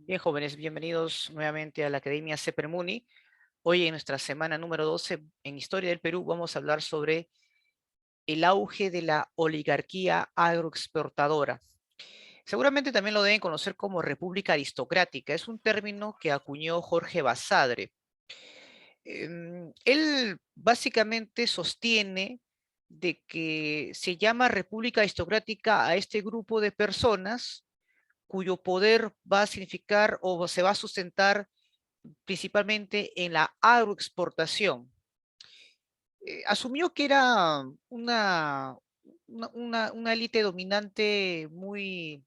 Bien, jóvenes, bienvenidos nuevamente a la Academia Sepermuni. Hoy en nuestra semana número 12 en Historia del Perú vamos a hablar sobre el auge de la oligarquía agroexportadora. Seguramente también lo deben conocer como república aristocrática. Es un término que acuñó Jorge Basadre. Él básicamente sostiene de que se llama república aristocrática a este grupo de personas cuyo poder va a significar o se va a sustentar principalmente en la agroexportación. Asumió que era una élite dominante muy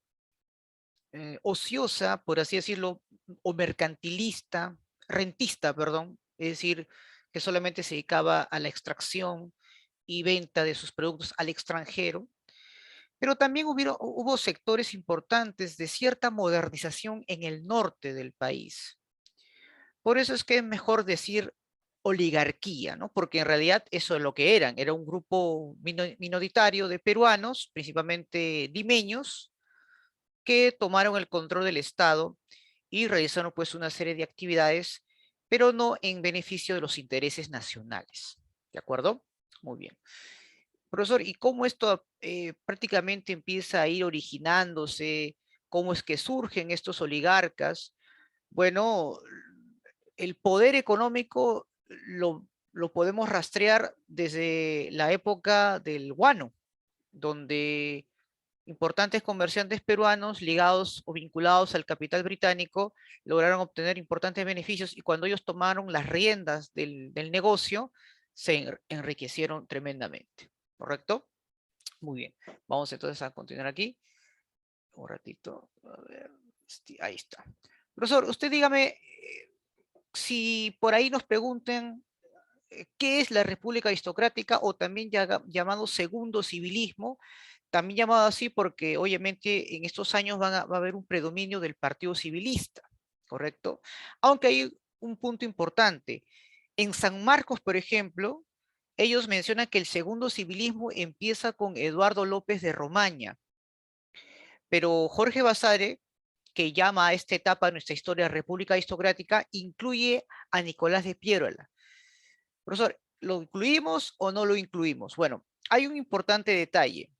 ociosa, por así decirlo, o mercantilista, rentista, perdón, es decir, que solamente se dedicaba a la extracción y venta de sus productos al extranjero, pero también hubo sectores importantes de cierta modernización en el norte del país. Por eso es que es mejor decir oligarquía, ¿no? Porque en realidad eso es lo que eran. Era un grupo minoritario de peruanos, principalmente limeños, que tomaron el control del Estado y realizaron pues una serie de actividades, pero no en beneficio de los intereses nacionales. ¿De acuerdo? Muy bien. Profesor, ¿y cómo esto prácticamente empieza a ir originándose? ¿Cómo es que surgen estos oligarcas? Bueno, el poder económico lo podemos rastrear desde la época del guano, donde importantes comerciantes peruanos ligados o vinculados al capital británico lograron obtener importantes beneficios y cuando ellos tomaron las riendas del negocio, se enriquecieron tremendamente. ¿Correcto? Muy bien. Vamos entonces a continuar aquí. Un ratito. A ver, ahí está. Profesor, usted dígame si por ahí nos pregunten qué es la República Aristocrática o también llamado segundo civilismo, también llamado así porque obviamente en estos años va a haber un predominio del Partido Civilista, ¿correcto? Aunque hay un punto importante. En San Marcos, por ejemplo, ellos mencionan que el segundo civilismo empieza con Eduardo López de Romaña, pero Jorge Basadre, que llama a esta etapa de nuestra historia República Aristocrática, incluye a Nicolás de Piérola. Profesor, ¿lo incluimos o no lo incluimos? Bueno, hay un importante detalle.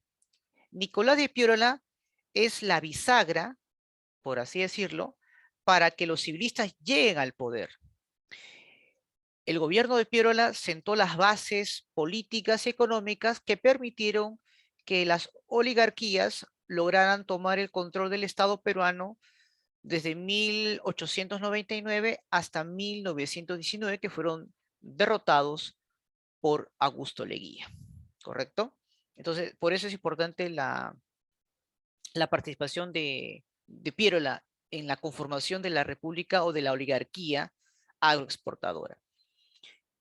Nicolás de Piérola es la bisagra, por así decirlo, para que los civilistas lleguen al poder. El gobierno de Piérola sentó las bases políticas y económicas que permitieron que las oligarquías lograran tomar el control del Estado peruano desde 1899 hasta 1919, que fueron derrotados por Augusto Leguía, ¿correcto? Entonces, por eso es importante la participación de Piérola en la conformación de la república o de la oligarquía agroexportadora.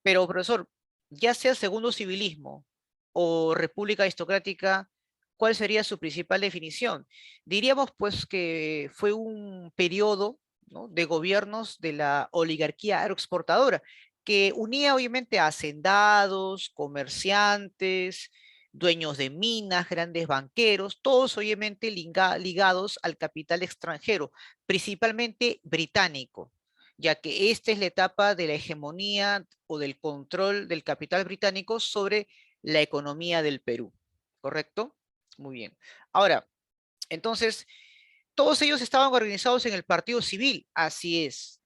Pero, profesor, ya sea segundo civilismo o república aristocrática, ¿cuál sería su principal definición? Diríamos pues que fue un periodo, ¿no?, de gobiernos de la oligarquía agroexportadora, que unía obviamente a hacendados, comerciantes, dueños de minas, grandes banqueros, todos obviamente ligados al capital extranjero, principalmente británico, ya que esta es la etapa de la hegemonía o del control del capital británico sobre la economía del Perú, ¿correcto? Muy bien. Ahora, entonces, todos ellos estaban organizados en el Partido Civil, así es,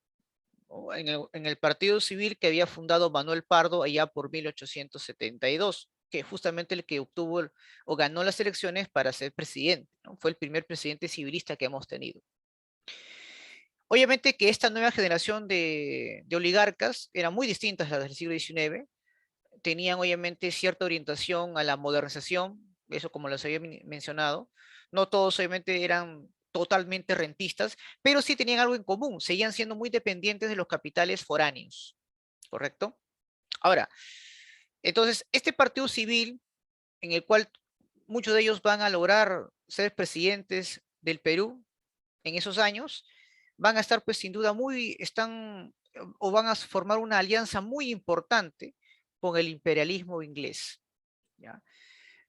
¿no? En el Partido Civil que había fundado Manuel Pardo allá por 1872, que justamente el que obtuvo o ganó las elecciones para ser presidente, ¿no? Fue el primer presidente civilista que hemos tenido. Obviamente que esta nueva generación de oligarcas era muy distinta a las del siglo XIX, tenían obviamente cierta orientación a la modernización, eso como les había mencionado, no todos obviamente eran totalmente rentistas, pero sí tenían algo en común, seguían siendo muy dependientes de los capitales foráneos, ¿correcto? Ahora, entonces, este partido civil, en el cual muchos de ellos van a lograr ser presidentes del Perú en esos años, van a estar pues sin duda están o van a formar una alianza muy importante con el imperialismo inglés. ¿Ya?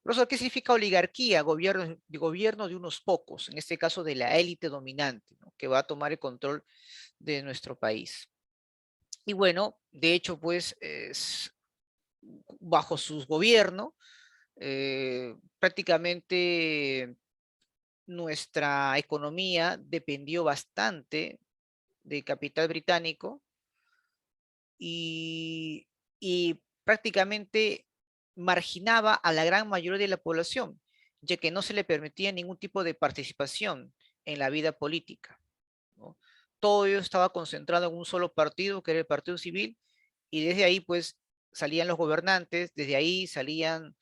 Profesor, ¿qué significa oligarquía? Gobierno de unos pocos, en este caso de la élite dominante, ¿no?, que va a tomar el control de nuestro país. Y bueno, de hecho, pues, bajo su gobierno, prácticamente nuestra economía dependió bastante de capital británico y, y prácticamente marginaba a la gran mayoría de la población, ya que no se le permitía ningún tipo de participación en la vida política, ¿no? Todo ello estaba concentrado en un solo partido, que era el Partido Civil, y desde ahí pues salían los gobernantes, desde ahí salían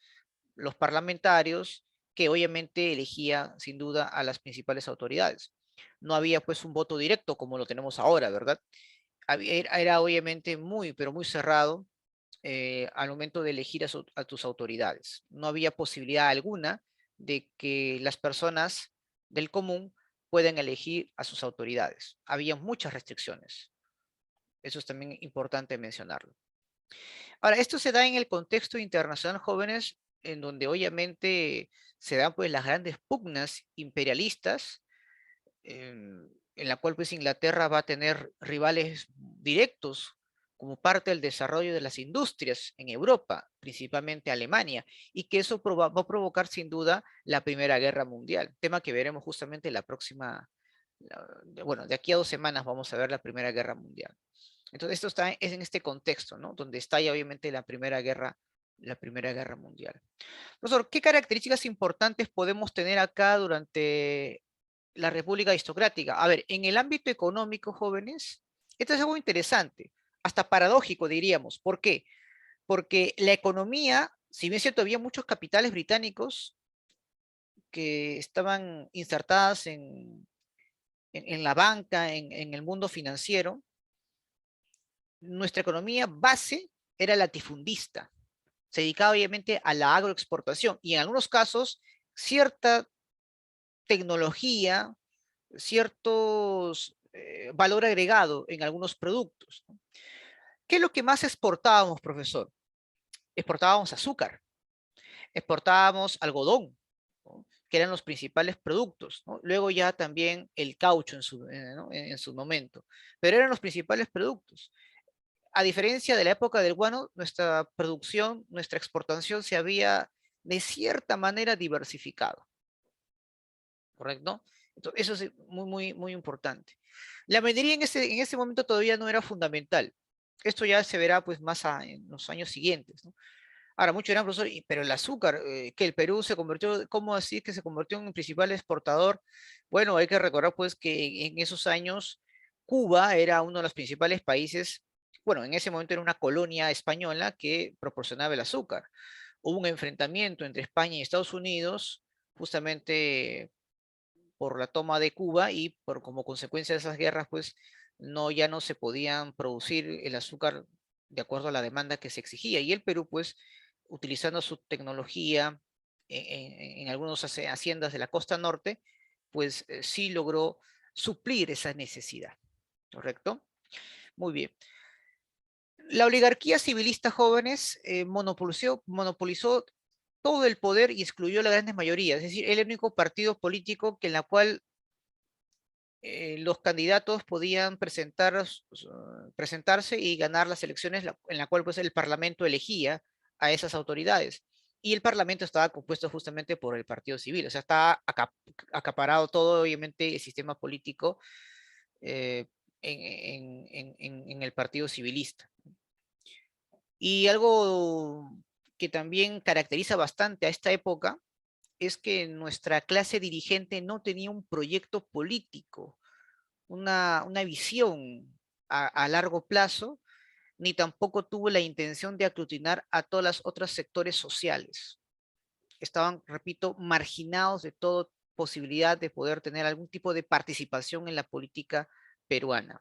los parlamentarios, que obviamente elegía sin duda a las principales autoridades. No había pues un voto directo como lo tenemos ahora, ¿verdad? Era obviamente muy, pero muy cerrado al momento de elegir a tus autoridades. No había posibilidad alguna de que las personas del común puedan elegir a sus autoridades. Había muchas restricciones. Eso es también importante mencionarlo. Ahora, esto se da en el contexto internacional, jóvenes, en donde obviamente se dan pues las grandes pugnas imperialistas, en la cual pues Inglaterra va a tener rivales directos como parte del desarrollo de las industrias en Europa, principalmente Alemania, y que eso va a provocar sin duda la Primera Guerra Mundial, tema que veremos justamente la próxima, bueno, de aquí a 2 semanas vamos a ver la Primera Guerra Mundial. Entonces esto es en este contexto, ¿no? Donde está ya obviamente la Primera Guerra Mundial. Profesor, ¿qué características importantes podemos tener acá durante la República Aristocrática? A ver, en el ámbito económico, jóvenes, esto es algo interesante, hasta paradójico diríamos. ¿Por qué? Porque la economía, si bien es cierto, había muchos capitales británicos que estaban insertadas en la banca, en el mundo financiero, nuestra economía base era latifundista. Se dedicaba obviamente a la agroexportación y en algunos casos cierta tecnología, ciertos valor agregado en algunos productos, ¿no? ¿Qué es lo que más exportábamos, profesor? Exportábamos azúcar, exportábamos algodón, ¿no? Que eran los principales productos, ¿no? Luego ya también el caucho ¿no? En su momento, pero eran los principales productos. A diferencia de la época del guano, nuestra producción, nuestra exportación se había de cierta manera diversificado, ¿correcto? Entonces, eso es muy, muy, muy importante. La minería en ese momento todavía no era fundamental. Esto ya se verá pues más en los años siguientes, ¿no? Ahora, muchos dirán, profesor, pero el azúcar, que el Perú se convirtió, ¿cómo así es que se convirtió en un principal exportador? Bueno, hay que recordar pues que en esos años Cuba era uno de los principales países, bueno, en ese momento era una colonia española que proporcionaba el azúcar. Hubo un enfrentamiento entre España y Estados Unidos, justamente por la toma de Cuba y por como consecuencia de esas guerras, pues ya no se podían producir el azúcar de acuerdo a la demanda que se exigía. Y el Perú, pues, utilizando su tecnología en algunas haciendas de la costa norte, pues sí logró suplir esa necesidad. ¿Correcto? Muy bien. La oligarquía civilista, jóvenes, monopolizó todo el poder y excluyó a la grandes mayoría. Es decir, el único partido político en la cual los candidatos podían presentarse y ganar las elecciones en la cual pues, el Parlamento elegía a esas autoridades. Y el Parlamento estaba compuesto justamente por el Partido Civil, o sea, está acaparado todo, obviamente, el sistema político eh, en el Partido Civilista. Y algo que también caracteriza bastante a esta época es que nuestra clase dirigente no tenía un proyecto político, una visión a largo plazo, ni tampoco tuvo la intención de aglutinar a todos los otros sectores sociales. Estaban, repito, marginados de toda posibilidad de poder tener algún tipo de participación en la política peruana.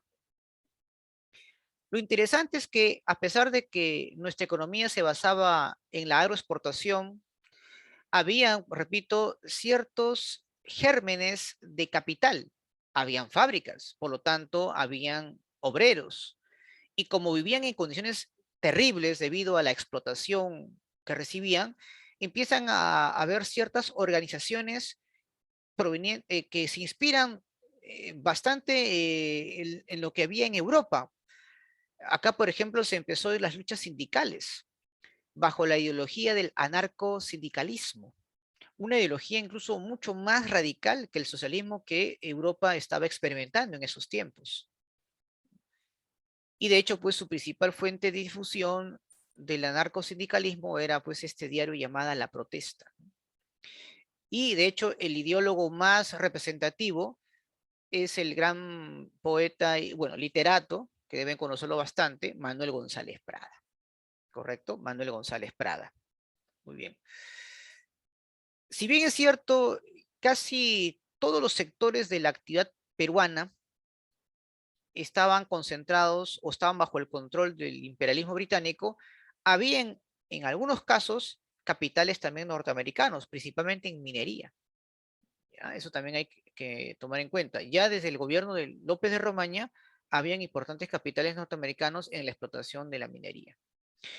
Lo interesante es que a pesar de que nuestra economía se basaba en la agroexportación, había, repito, ciertos gérmenes de capital. Habían fábricas, por lo tanto, habían obreros. Y como vivían en condiciones terribles debido a la explotación que recibían, empiezan a haber ciertas organizaciones que se inspiran bastante en lo que había en Europa. Acá, por ejemplo, se empezó las luchas sindicales bajo la ideología del anarcosindicalismo, una ideología incluso mucho más radical que el socialismo que Europa estaba experimentando en esos tiempos. Y de hecho, pues su principal fuente de difusión del anarcosindicalismo era pues este diario llamado La Protesta. Y de hecho, el ideólogo más representativo es el gran poeta y, bueno, literato, que deben conocerlo bastante, Manuel González Prada. ¿Correcto? Manuel González Prada. Muy bien. Si bien es cierto, casi todos los sectores de la actividad peruana estaban concentrados o estaban bajo el control del imperialismo británico, habían en algunos casos capitales también norteamericanos, principalmente en minería. ¿Ya? Eso también hay que tomar en cuenta. Ya desde el gobierno de López de Romaña habían importantes capitales norteamericanos en la explotación de la minería,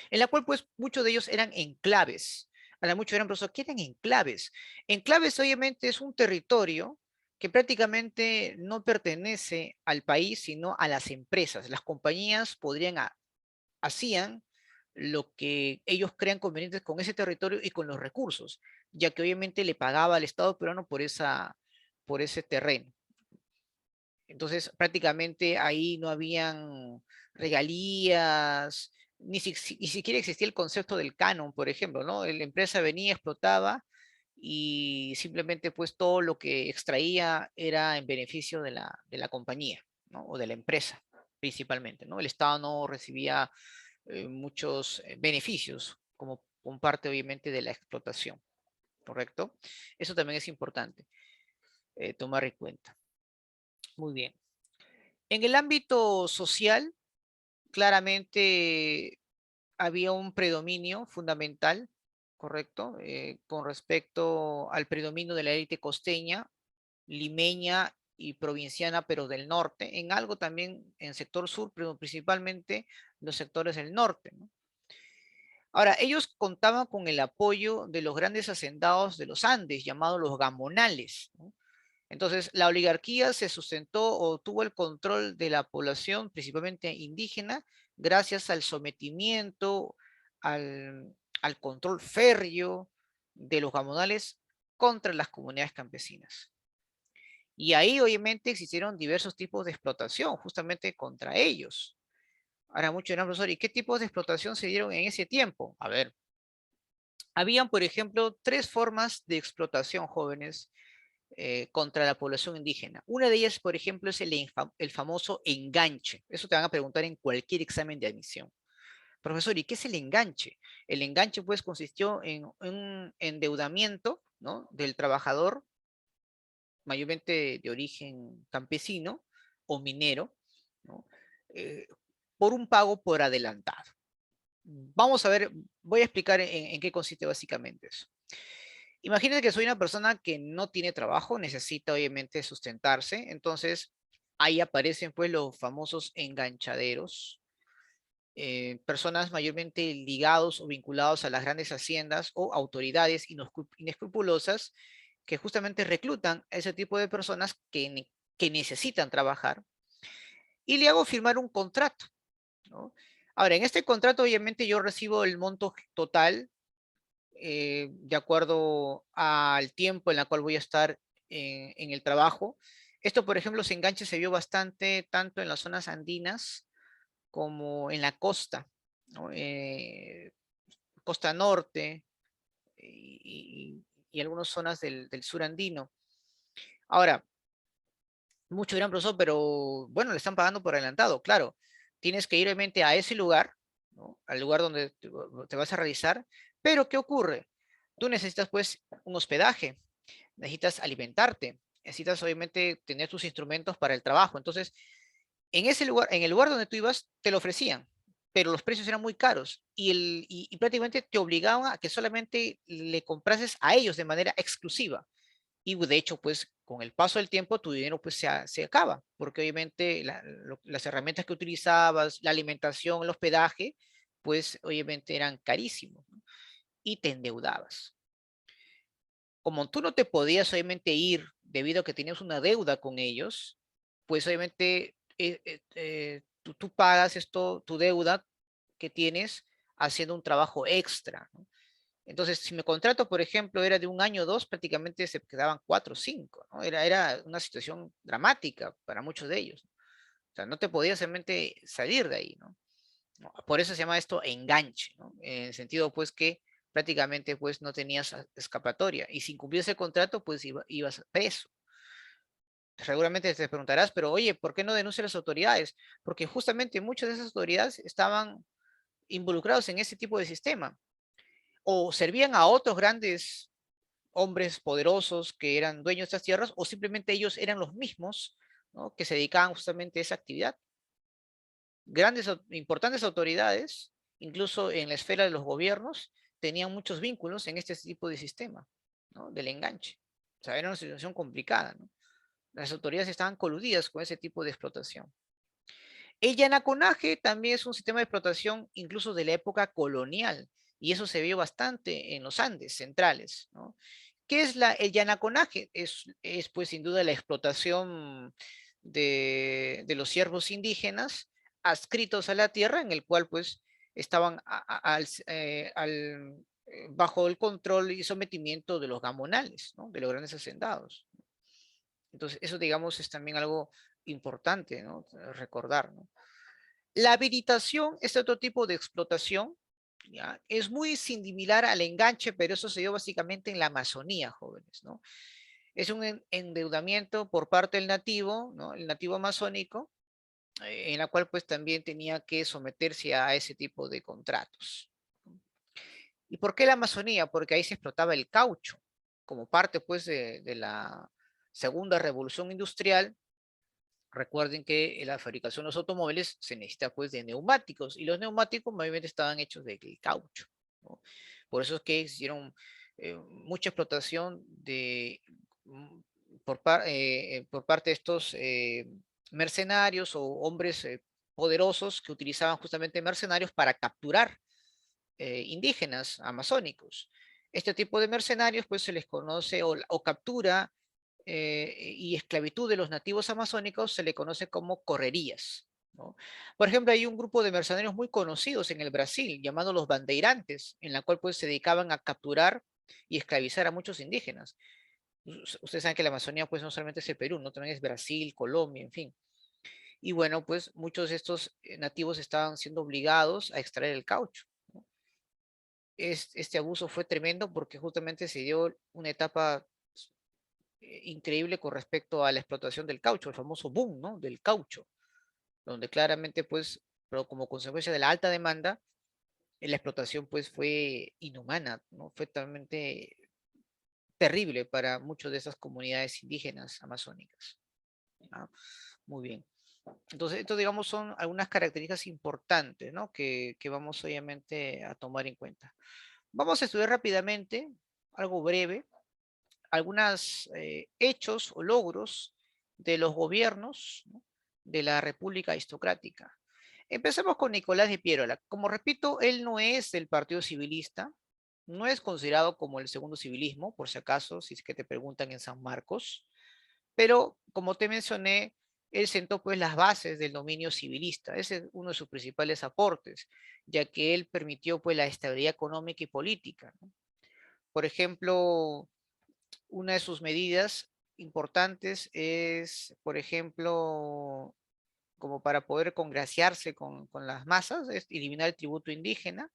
en la cual pues muchos de ellos eran enclaves. Ahora muchos eran, profesor, ¿qué eran enclaves? Enclaves obviamente es un territorio que prácticamente no pertenece al país, sino a las empresas. Las compañías hacían lo que ellos crean conveniente con ese territorio y con los recursos, ya que obviamente le pagaba al Estado peruano por ese terreno. Entonces, prácticamente ahí no habían regalías, ni siquiera existía el concepto del canon, por ejemplo, ¿no? La empresa venía, explotaba y simplemente pues todo lo que extraía era en beneficio de la compañía, ¿no? O de la empresa, principalmente, ¿no? El Estado no recibía muchos beneficios como parte, obviamente, de la explotación, ¿correcto? Eso también es importante tomar en cuenta. Muy bien. En el ámbito social, claramente había un predominio fundamental, ¿correcto? Con respecto al predominio de la élite costeña, limeña y provinciana, pero del norte, en algo también en sector sur, pero principalmente los sectores del norte, ¿no? Ahora, ellos contaban con el apoyo de los grandes hacendados de los Andes, llamados los gamonales, ¿no? Entonces, la oligarquía se sustentó o tuvo el control de la población, principalmente indígena, gracias al sometimiento, al control férreo de los gamonales contra las comunidades campesinas. Y ahí, obviamente, existieron diversos tipos de explotación, justamente contra ellos. Ahora, muchos dirán, profesor, ¿y qué tipos de explotación se dieron en ese tiempo? A ver, habían, por ejemplo, tres formas de explotación, jóvenes, contra la población indígena. Una de ellas, por ejemplo, es el famoso enganche. Eso te van a preguntar en cualquier examen de admisión. Profesor, ¿y qué es el enganche? El enganche, pues, consistió en un endeudamiento, ¿no?, del trabajador, mayormente de origen campesino o minero, ¿no?, eh, por un pago por adelantado. Vamos a ver, voy a explicar en qué consiste básicamente eso. Imagínate que soy una persona que no tiene trabajo, necesita obviamente sustentarse, entonces ahí aparecen pues los famosos enganchaderos, personas mayormente ligados o vinculados a las grandes haciendas o autoridades inescrupulosas que justamente reclutan a ese tipo de personas que necesitan trabajar y le hago firmar un contrato, ¿no? Ahora, en este contrato obviamente yo recibo el monto total de acuerdo al tiempo en el cual voy a estar en el trabajo. Esto, por ejemplo, se enganche se vio bastante tanto en las zonas andinas como en la costa, ¿no? Costa norte y algunas zonas del sur andino. Ahora, mucho dirán, profesor, pero bueno, le están pagando por adelantado. Claro, tienes que ir obviamente a ese lugar, ¿no?, al lugar donde te vas a realizar, pero ¿qué ocurre? Tú necesitas pues un hospedaje, necesitas alimentarte, necesitas obviamente tener tus instrumentos para el trabajo. Entonces, en ese lugar, en el lugar donde tú ibas, te lo ofrecían, pero los precios eran muy caros y prácticamente te obligaban a que solamente le comprases a ellos de manera exclusiva. Y de hecho, pues con el paso del tiempo tu dinero pues se acaba, porque obviamente las herramientas que utilizabas, la alimentación, el hospedaje, pues obviamente eran carísimos, ¿no?, y te endeudabas. Como tú no te podías obviamente ir debido a que tenías una deuda con ellos, pues obviamente tú pagas esto, tu deuda que tienes haciendo un trabajo extra, ¿no? Entonces, si mi contrato, por ejemplo, era de un año o dos, prácticamente se quedaban 4 o 5, ¿no? Era una situación dramática para muchos de ellos. O sea, no te podías realmente salir de ahí, ¿no? ¿No? Por eso se llama esto enganche, ¿no? En el sentido, pues, que prácticamente, pues, no tenías escapatoria. Y si incumplías el contrato, pues, ibas preso. Seguramente te preguntarás, pero oye, ¿por qué no denuncian las autoridades? Porque justamente muchas de esas autoridades estaban involucrados en ese tipo de sistema o servían a otros grandes hombres poderosos que eran dueños de estas tierras o simplemente ellos eran los mismos, ¿no? Que se dedicaban justamente a esa actividad. Grandes, importantes autoridades, incluso en la esfera de los gobiernos, tenían muchos vínculos en este tipo de sistema, ¿no? Del enganche. O sea, era una situación complicada, ¿no? Las autoridades estaban coludidas con ese tipo de explotación. El yanaconaje también es un sistema de explotación incluso de la época colonial, y eso se vio bastante en los Andes centrales, ¿no? ¿Qué es el yanaconaje? Es pues sin duda la explotación de los siervos indígenas adscritos a la tierra, en el cual pues estaban bajo el control y sometimiento de los gamonales, ¿no? De los grandes hacendados. Entonces, eso, digamos, es también algo importante, ¿no? Recordar, ¿no? La habilitación es otro tipo de explotación, ¿ya? Es muy similar al enganche, pero eso se dio básicamente en la Amazonía, jóvenes, ¿no? Es un endeudamiento por parte del nativo, ¿no? El nativo amazónico, en la cual pues también tenía que someterse a ese tipo de contratos. ¿Y por qué la Amazonía? Porque ahí se explotaba el caucho, como parte pues de la segunda revolución industrial. Recuerden que en la fabricación de los automóviles se necesita pues de neumáticos y los neumáticos mayormente estaban hechos de caucho, ¿no? Por eso es que hicieron mucha explotación mm, por parte de estos mercenarios o hombres poderosos que utilizaban justamente mercenarios para capturar indígenas amazónicos. Este tipo de mercenarios pues se les conoce o captura y esclavitud de los nativos amazónicos se le conoce como correrías, ¿no? Por ejemplo, hay un grupo de mercenarios muy conocidos en el Brasil, llamados los bandeirantes, en la cual pues se dedicaban a capturar y esclavizar a muchos indígenas. Ustedes saben que la Amazonía pues no solamente es el Perú, no también es Brasil, Colombia, en fin. Y bueno, pues muchos de estos nativos estaban siendo obligados a extraer el caucho, ¿no? Este abuso fue tremendo porque justamente se dio una etapa increíble con respecto a la explotación del caucho, el famoso boom, ¿no? Del caucho, donde claramente, pues, pero como consecuencia de la alta demanda, la explotación, pues, fue inhumana, ¿no? Fue totalmente terrible para muchas de esas comunidades indígenas amazónicas, ¿no? Muy bien. Entonces, esto, digamos, son algunas características importantes, ¿no? Que vamos, obviamente, a tomar en cuenta. Vamos a estudiar rápidamente, algo breve, algunos hechos o logros de los gobiernos, ¿no? De la República Aristocrática. Empecemos con Nicolás de Piérola. Como repito, él no es del Partido Civilista, no es considerado como el segundo civilismo, por si acaso, si es que te preguntan en San Marcos, pero como te mencioné, él sentó pues las bases del dominio civilista. Ese es uno de sus principales aportes, ya que él permitió pues la estabilidad económica y política, ¿no? Por ejemplo, una de sus medidas importantes es, por ejemplo, como para poder congraciarse con las masas, es eliminar el tributo indígena,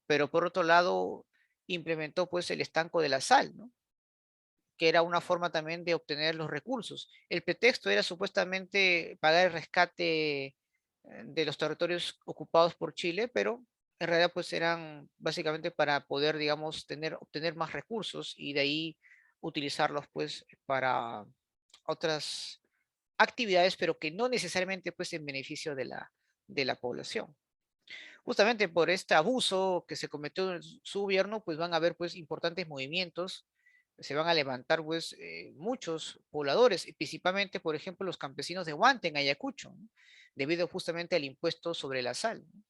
pero por otro lado implementó pues el estanco de la sal, ¿no? Que era una forma también de obtener los recursos. El pretexto era supuestamente pagar el rescate de los territorios ocupados por Chile, pero en realidad pues eran básicamente para poder, digamos, obtener más recursos y de ahí utilizarlos pues para otras actividades, pero que no necesariamente pues en beneficio de la población. Justamente por este abuso que se cometió en su gobierno, pues van a haber pues importantes movimientos, se van a levantar pues muchos pobladores, y principalmente, por ejemplo, los campesinos de Huanta en Ayacucho, ¿no? Debido justamente al impuesto sobre la sal, ¿no?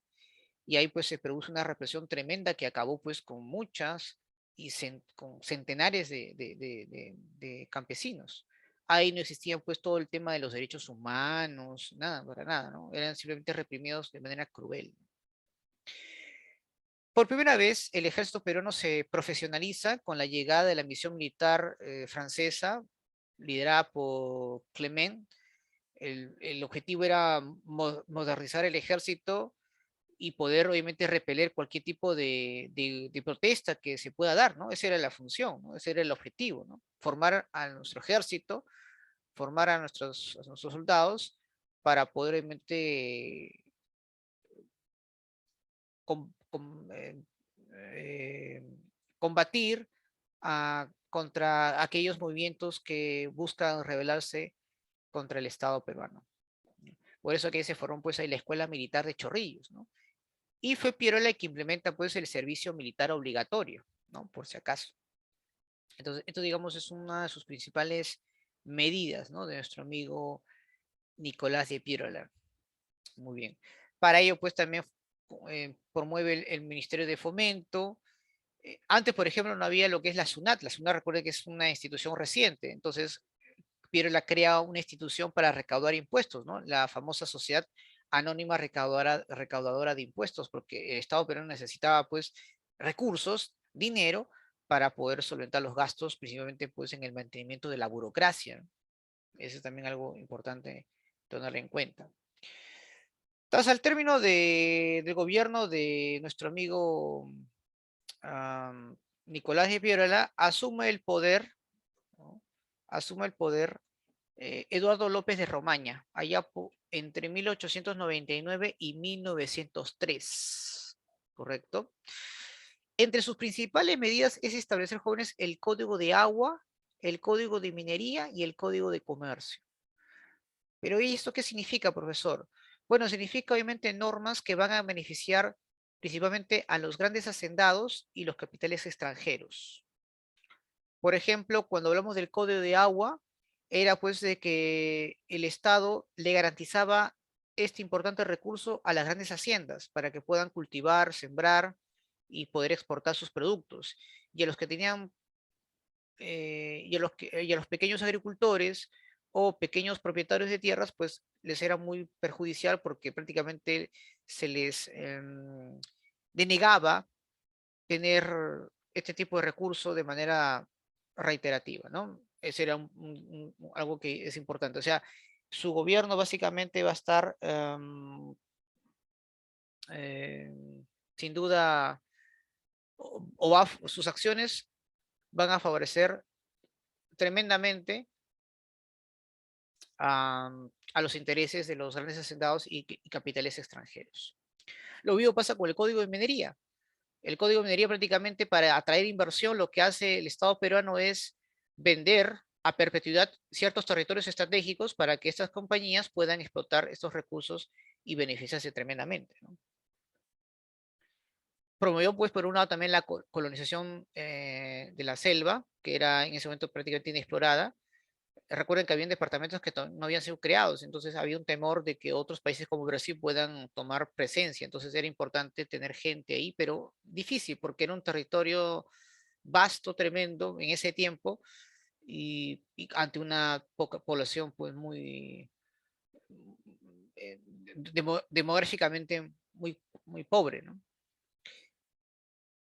Y ahí pues se produce una represión tremenda que acabó pues con muchas y con centenares de campesinos. ahí no existía pues todo el tema de los derechos humanos, nada, para nada, ¿no? Eran simplemente reprimidos de manera cruel. Por primera vez, el ejército peruano se profesionaliza con la llegada de la misión militar francesa, liderada por Clement. El objetivo era modernizar el ejército y poder obviamente repeler cualquier tipo de protesta que se pueda dar, ¿no? Esa era la función, ¿no? Ese era el objetivo, ¿no? Formar a nuestro ejército, formar a nuestros soldados para poder obviamente com, com, eh, combatir contra aquellos movimientos que buscan rebelarse contra el Estado peruano. Por eso que se formó pues ahí la Escuela Militar de Chorrillos, ¿no? Y fue Pirola el que implementa pues el servicio militar obligatorio, ¿no? Por si acaso. Entonces, esto digamos es una de sus principales medidas, ¿no? De nuestro amigo Nicolás de Pirola. Muy bien. Para ello pues también promueve el Ministerio de Fomento. Antes, por ejemplo, no había lo que es la SUNAT. La SUNAT, recuerde que es una institución reciente. Entonces, Pirola crea una institución para recaudar impuestos, ¿no? La famosa Sociedad Anónima Recaudadora de Impuestos, porque el Estado peruano necesitaba, pues, recursos, dinero, para poder solventar los gastos, principalmente, pues, en el mantenimiento de la burocracia. Eso es también algo importante tener en cuenta. Tras el término del gobierno de nuestro amigo Nicolás de Pirola, asume el poder, ¿no? Asume el poder Eduardo López de Romaña, allá entre 1899 y 1903, ¿correcto? Entre sus principales medidas es establecer, jóvenes, el Código de Agua, el Código de Minería y el Código de Comercio. Pero ¿y esto qué significa, profesor? Bueno, significa obviamente normas que van a beneficiar principalmente a los grandes hacendados y los capitales extranjeros. Por ejemplo, cuando hablamos del Código de Agua, era pues de que el Estado le garantizaba este importante recurso a las grandes haciendas para que puedan cultivar, sembrar y poder exportar sus productos. Y a los que tenían, y a los pequeños agricultores o pequeños propietarios de tierras, pues les era muy perjudicial porque prácticamente se les denegaba tener este tipo de recursos de manera reiterativa, ¿no? Ese era algo que es importante. O sea, su gobierno básicamente va a estar, eh, sin duda, sus acciones van a favorecer tremendamente a los intereses de los grandes hacendados y capitales extranjeros. Lo mismo pasa con el Código de Minería. El Código de Minería prácticamente para atraer inversión lo que hace el Estado peruano es vender a perpetuidad ciertos territorios estratégicos para que estas compañías puedan explotar estos recursos y beneficiarse tremendamente, ¿no? Promovió, pues, por un lado también la colonización de la selva, que era en ese momento prácticamente inexplorada. Recuerden que había departamentos que no habían sido creados, entonces había un temor de que otros países como Brasil puedan tomar presencia, entonces era importante tener gente ahí, pero difícil porque era un territorio vasto, tremendo en ese tiempo y ante una poca población pues muy demográficamente muy pobre, ¿no?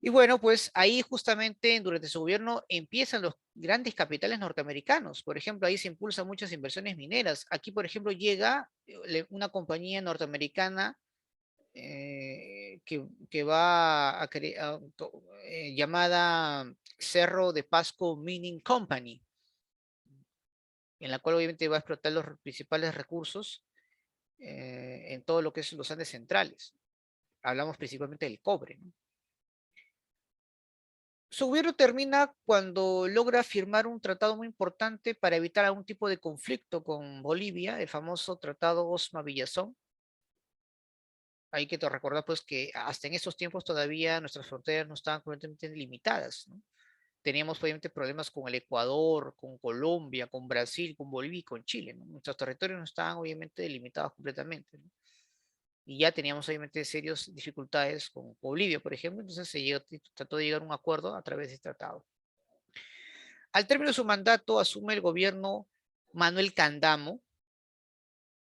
Y bueno, pues ahí justamente durante su gobierno empiezan los grandes capitales norteamericanos. Por ejemplo, ahí se impulsan muchas inversiones mineras. Aquí, por ejemplo, llega una compañía norteamericana que va a crear, llamada Cerro de Pasco Mining Company, en la cual obviamente va a explotar los principales recursos en todo lo que es los Andes centrales. Hablamos principalmente del cobre, ¿no? Su gobierno termina cuando logra firmar un tratado muy importante para evitar algún tipo de conflicto con Bolivia, el famoso Tratado Osma-Villazón. Hay que recordar pues que hasta en esos tiempos todavía nuestras fronteras no estaban completamente limitadas, ¿no? Teníamos obviamente problemas con el Ecuador, con Colombia, con Brasil, con Bolivia y con Chile, ¿no? Nuestros territorios no estaban obviamente delimitados completamente, ¿no? Y ya teníamos obviamente serias dificultades con Bolivia, por ejemplo, entonces trató de llegar a un acuerdo a través de este tratado. Al término de su mandato asume el gobierno Manuel Candamo,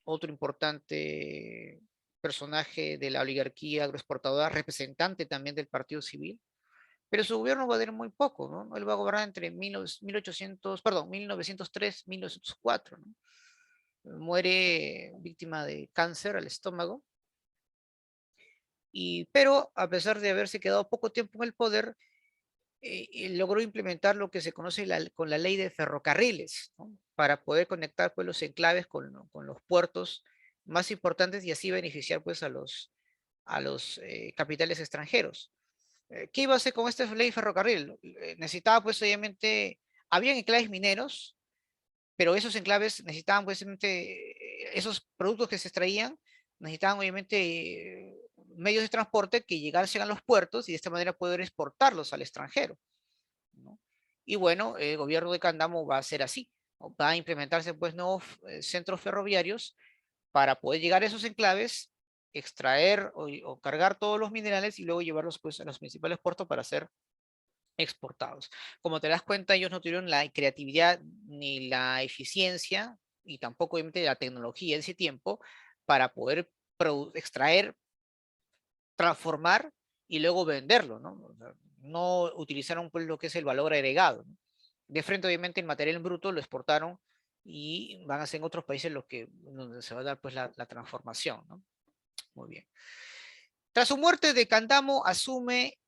otro importante personaje de la oligarquía agroexportadora, representante también del Partido Civil, pero su gobierno va a durar muy poco, ¿no? Él va a gobernar entre 1903 y 1904, ¿no? Muere víctima de cáncer al estómago, pero a pesar de haberse quedado poco tiempo en el poder, logró implementar lo que se conoce con la ley de ferrocarriles, ¿no? Para poder conectar pues, los enclaves con los puertos más importantes y así beneficiar pues, a los capitales extranjeros. ¿Qué iba a hacer con esta ley de ferrocarril? Necesitaba pues obviamente, habían enclaves mineros, pero esos enclaves necesitaban pues obviamente, esos productos que se extraían, necesitaban obviamente medios de transporte que llegasen a los puertos y de esta manera poder exportarlos al extranjero, ¿no? Y bueno, el gobierno de Candamo va a ser así, ¿no? Va a implementarse pues nuevos centros ferroviarios para poder llegar a esos enclaves, extraer o cargar todos los minerales y luego llevarlos pues a los principales puertos para ser exportados. Como te das cuenta, ellos no tuvieron la creatividad ni la eficiencia y tampoco obviamente la tecnología de ese tiempo para poder extraer, transformar y luego venderlo, ¿no? O sea, no utilizaron pues, lo que es el valor agregado, ¿no? De frente, obviamente, el material en bruto lo exportaron y van a ser en otros países los que, donde se va a dar pues la transformación, ¿no? Muy bien. Tras su muerte de Candamo, asume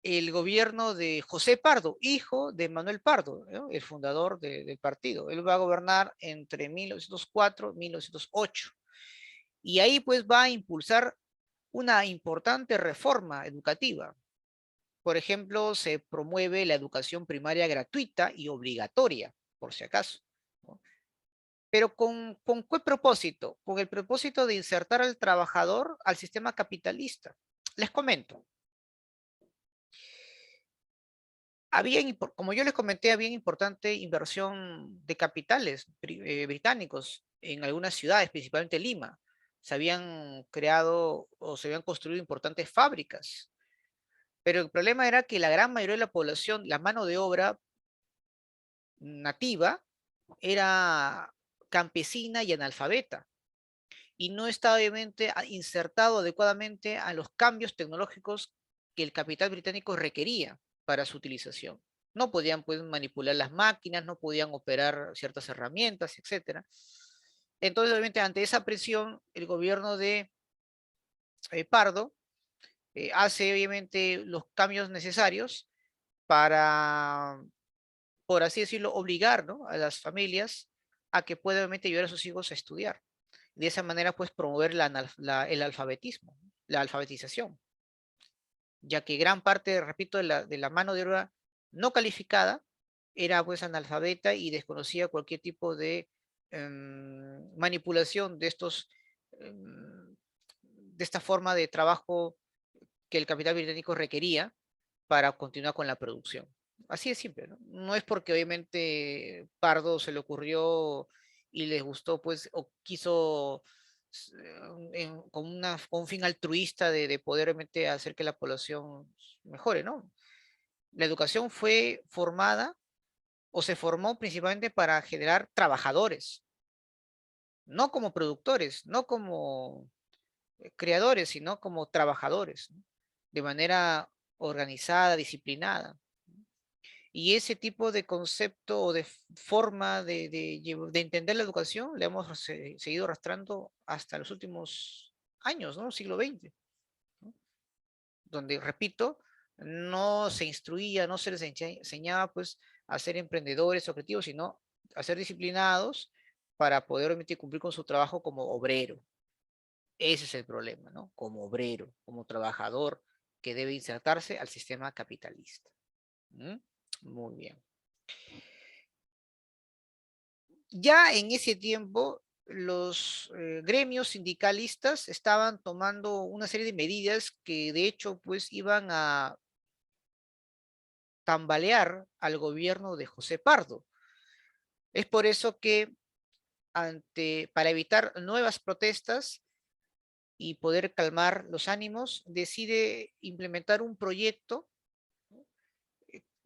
el gobierno de José Pardo, hijo de Manuel Pardo, ¿no? El fundador del partido. Él va a gobernar entre 1904 y 1908. Y ahí pues va a impulsar una importante reforma educativa. Por ejemplo, se promueve la educación primaria gratuita y obligatoria, por si acaso, ¿no? Pero ¿con qué propósito? Con el propósito de insertar al trabajador al sistema capitalista. Les comento. Como yo les comenté, había importante inversión de capitales británicos en algunas ciudades, principalmente Lima. Se habían creado o se habían construido importantes fábricas. Pero el problema era que la gran mayoría de la población, la mano de obra nativa, era campesina y analfabeta. Y no estaba obviamente insertado adecuadamente a los cambios tecnológicos que el capital británico requería para su utilización. No podían pues, manipular las máquinas, no podían operar ciertas herramientas, etcétera. Entonces, obviamente, ante esa presión, el gobierno de Pardo hace obviamente los cambios necesarios para, por así decirlo, obligar, ¿no? A las familias a que puedan obviamente ayudar a sus hijos a estudiar. De esa manera, pues, promover el alfabetismo, la alfabetización, ya que gran parte, repito, de la mano de obra no calificada era, pues, analfabeta y desconocía cualquier tipo de manipulación de esta forma de trabajo que el capital británico requería para continuar con la producción. Así es simple, ¿no? No es porque obviamente Pardo se le ocurrió y les gustó, pues, o quiso con un fin altruista de poder realmente hacer que la población mejore, ¿no? La educación fue formada o se formó principalmente para generar trabajadores, no como productores, no como creadores, sino como trabajadores, ¿no? De manera organizada, disciplinada. Y ese tipo de concepto o de forma de entender la educación le hemos seguido arrastrando hasta los últimos años, ¿no? Siglo XX, ¿no? Donde, repito, no se instruía, no se les enseñaba pues a ser emprendedores objetivos, sino a ser disciplinados para poder realmente cumplir con su trabajo como obrero. Ese es el problema, ¿no? Como obrero, como trabajador que debe insertarse al sistema capitalista. ¿Mm? Muy bien. Ya en ese tiempo, los gremios sindicalistas estaban tomando una serie de medidas que de hecho pues iban a tambalear al gobierno de José Pardo. Es por eso que para evitar nuevas protestas y poder calmar los ánimos, decide implementar un proyecto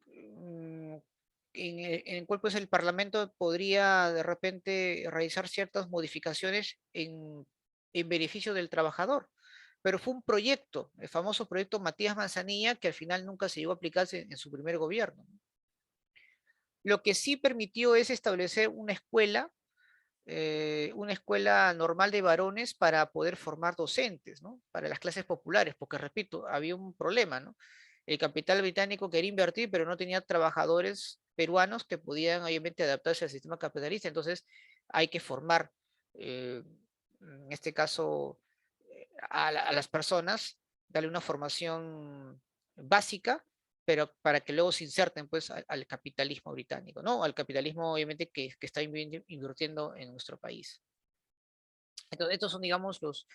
mm, en el cual pues el Parlamento podría de repente realizar ciertas modificaciones en beneficio del trabajador. Pero fue un proyecto, el famoso proyecto Matías Manzanilla, que al final nunca se llegó a aplicarse en su primer gobierno. Lo que sí permitió es establecer una escuela normal de varones para poder formar docentes, ¿no? Para las clases populares, porque repito, había un problema, ¿no? El capital británico quería invertir, pero no tenía trabajadores peruanos que podían obviamente adaptarse al sistema capitalista, entonces hay que formar, en este caso, a las personas, darle una formación básica, pero para que luego se inserten pues al capitalismo británico, ¿no? Al capitalismo obviamente que está invirtiendo en nuestro país. Entonces, estos son, digamos, los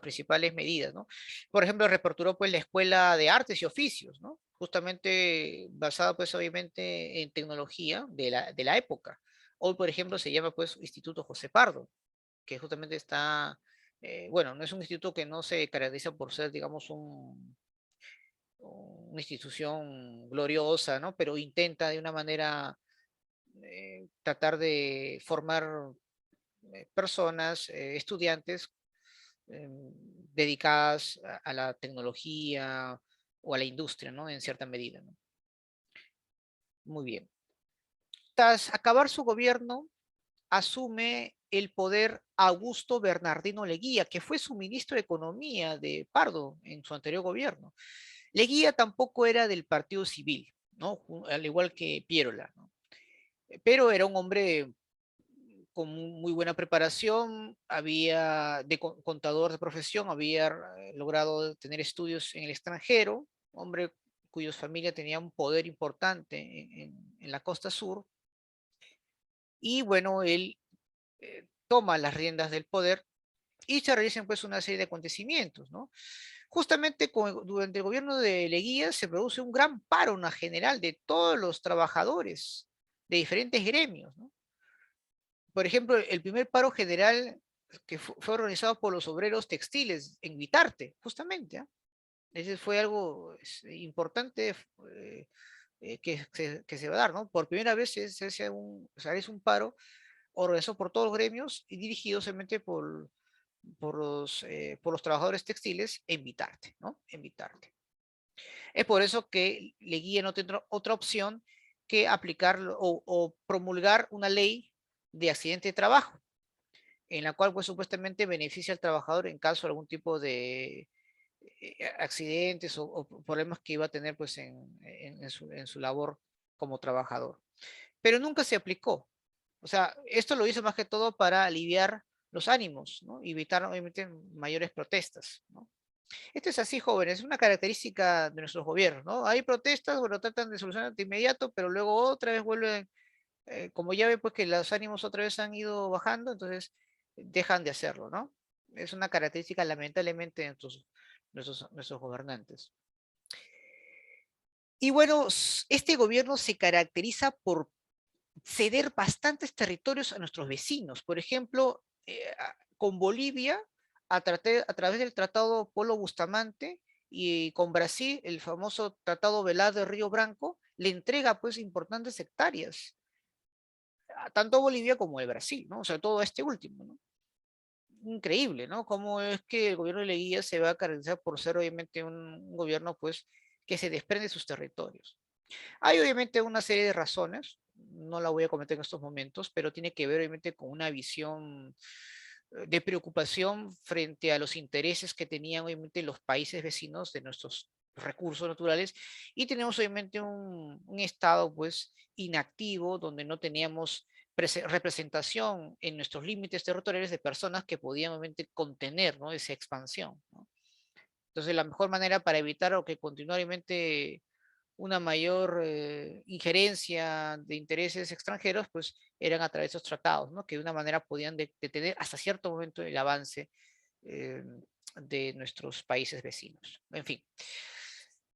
principales medidas, ¿no? Por ejemplo, reaperturó pues la Escuela de Artes y Oficios, ¿no? Justamente basada pues obviamente en tecnología de la época. Hoy, por ejemplo, se llama pues Instituto José Pardo, que justamente está, bueno, no es un instituto que no se caracteriza por ser, digamos, una institución gloriosa, ¿no? Pero intenta de una manera tratar de formar personas, estudiantes eh, dedicadas a la tecnología o a la industria, ¿no? En cierta medida, ¿no? Muy bien. Tras acabar su gobierno, asume el poder Augusto Bernardino Leguía, que fue su ministro de Economía de Pardo en su anterior gobierno. Leguía tampoco era del Partido Civil, ¿no? Al igual que Pierola, ¿no? Pero era un hombre con muy buena preparación, había de contador de profesión, había logrado tener estudios en el extranjero, hombre cuya familia tenía un poder importante en la costa sur, y bueno, él toma las riendas del poder y se realizan pues una serie de acontecimientos, ¿no? Justamente durante el gobierno de Leguía se produce un gran paro una general de todos los trabajadores de diferentes gremios, ¿no? Por ejemplo, el primer paro general que fue organizado por los obreros textiles en Vitarte, justamente, ¿ah? Ese fue algo importante que se va a dar, ¿no? Por primera vez se hace un paro organizado por todos los gremios y dirigido solamente por los trabajadores textiles en Vitarte, ¿no? En Vitarte. Es por eso que Leguía no tendrá otra opción que aplicar o promulgar una ley de accidente de trabajo, en la cual pues supuestamente beneficia al trabajador en caso de algún tipo de accidentes o problemas que iba a tener pues en su labor como trabajador. Pero nunca se aplicó. O sea, esto lo hizo más que todo para aliviar los ánimos, ¿no? Y evitar obviamente mayores protestas, ¿no? Esto es así, jóvenes, es una característica de nuestros gobiernos, ¿no? Hay protestas, bueno, tratan de solucionar de inmediato, pero luego otra vez vuelven, como ya ven, pues que los ánimos otra vez han ido bajando, entonces dejan de hacerlo, ¿no? Es una característica lamentablemente de nuestros gobernantes. Y bueno, este gobierno se caracteriza por ceder bastantes territorios a nuestros vecinos. Por ejemplo, con Bolivia, a través del Tratado Polo Bustamante, y con Brasil, el famoso Tratado Velar de Río Branco, le entrega pues importantes hectáreas, tanto a Bolivia como a Brasil, ¿no? O sea, todo este último, ¿no? Increíble, ¿no? Cómo es que el gobierno de Leguía se va a caracterizar por ser obviamente un gobierno pues que se desprende de sus territorios. Hay obviamente una serie de razones, no la voy a comentar en estos momentos, pero tiene que ver obviamente con una visión de preocupación frente a los intereses que tenían obviamente los países vecinos de nuestros recursos naturales, y tenemos obviamente un estado pues inactivo donde no teníamos representación en nuestros límites territoriales de personas que podían obviamente contener, ¿no? Esa expansión, ¿no? Entonces la mejor manera para evitar o que continuamente una mayor injerencia de intereses extranjeros, pues eran a través de esos tratados, ¿no? Que de una manera podían detener hasta cierto momento el avance eh, de nuestros países vecinos. En fin.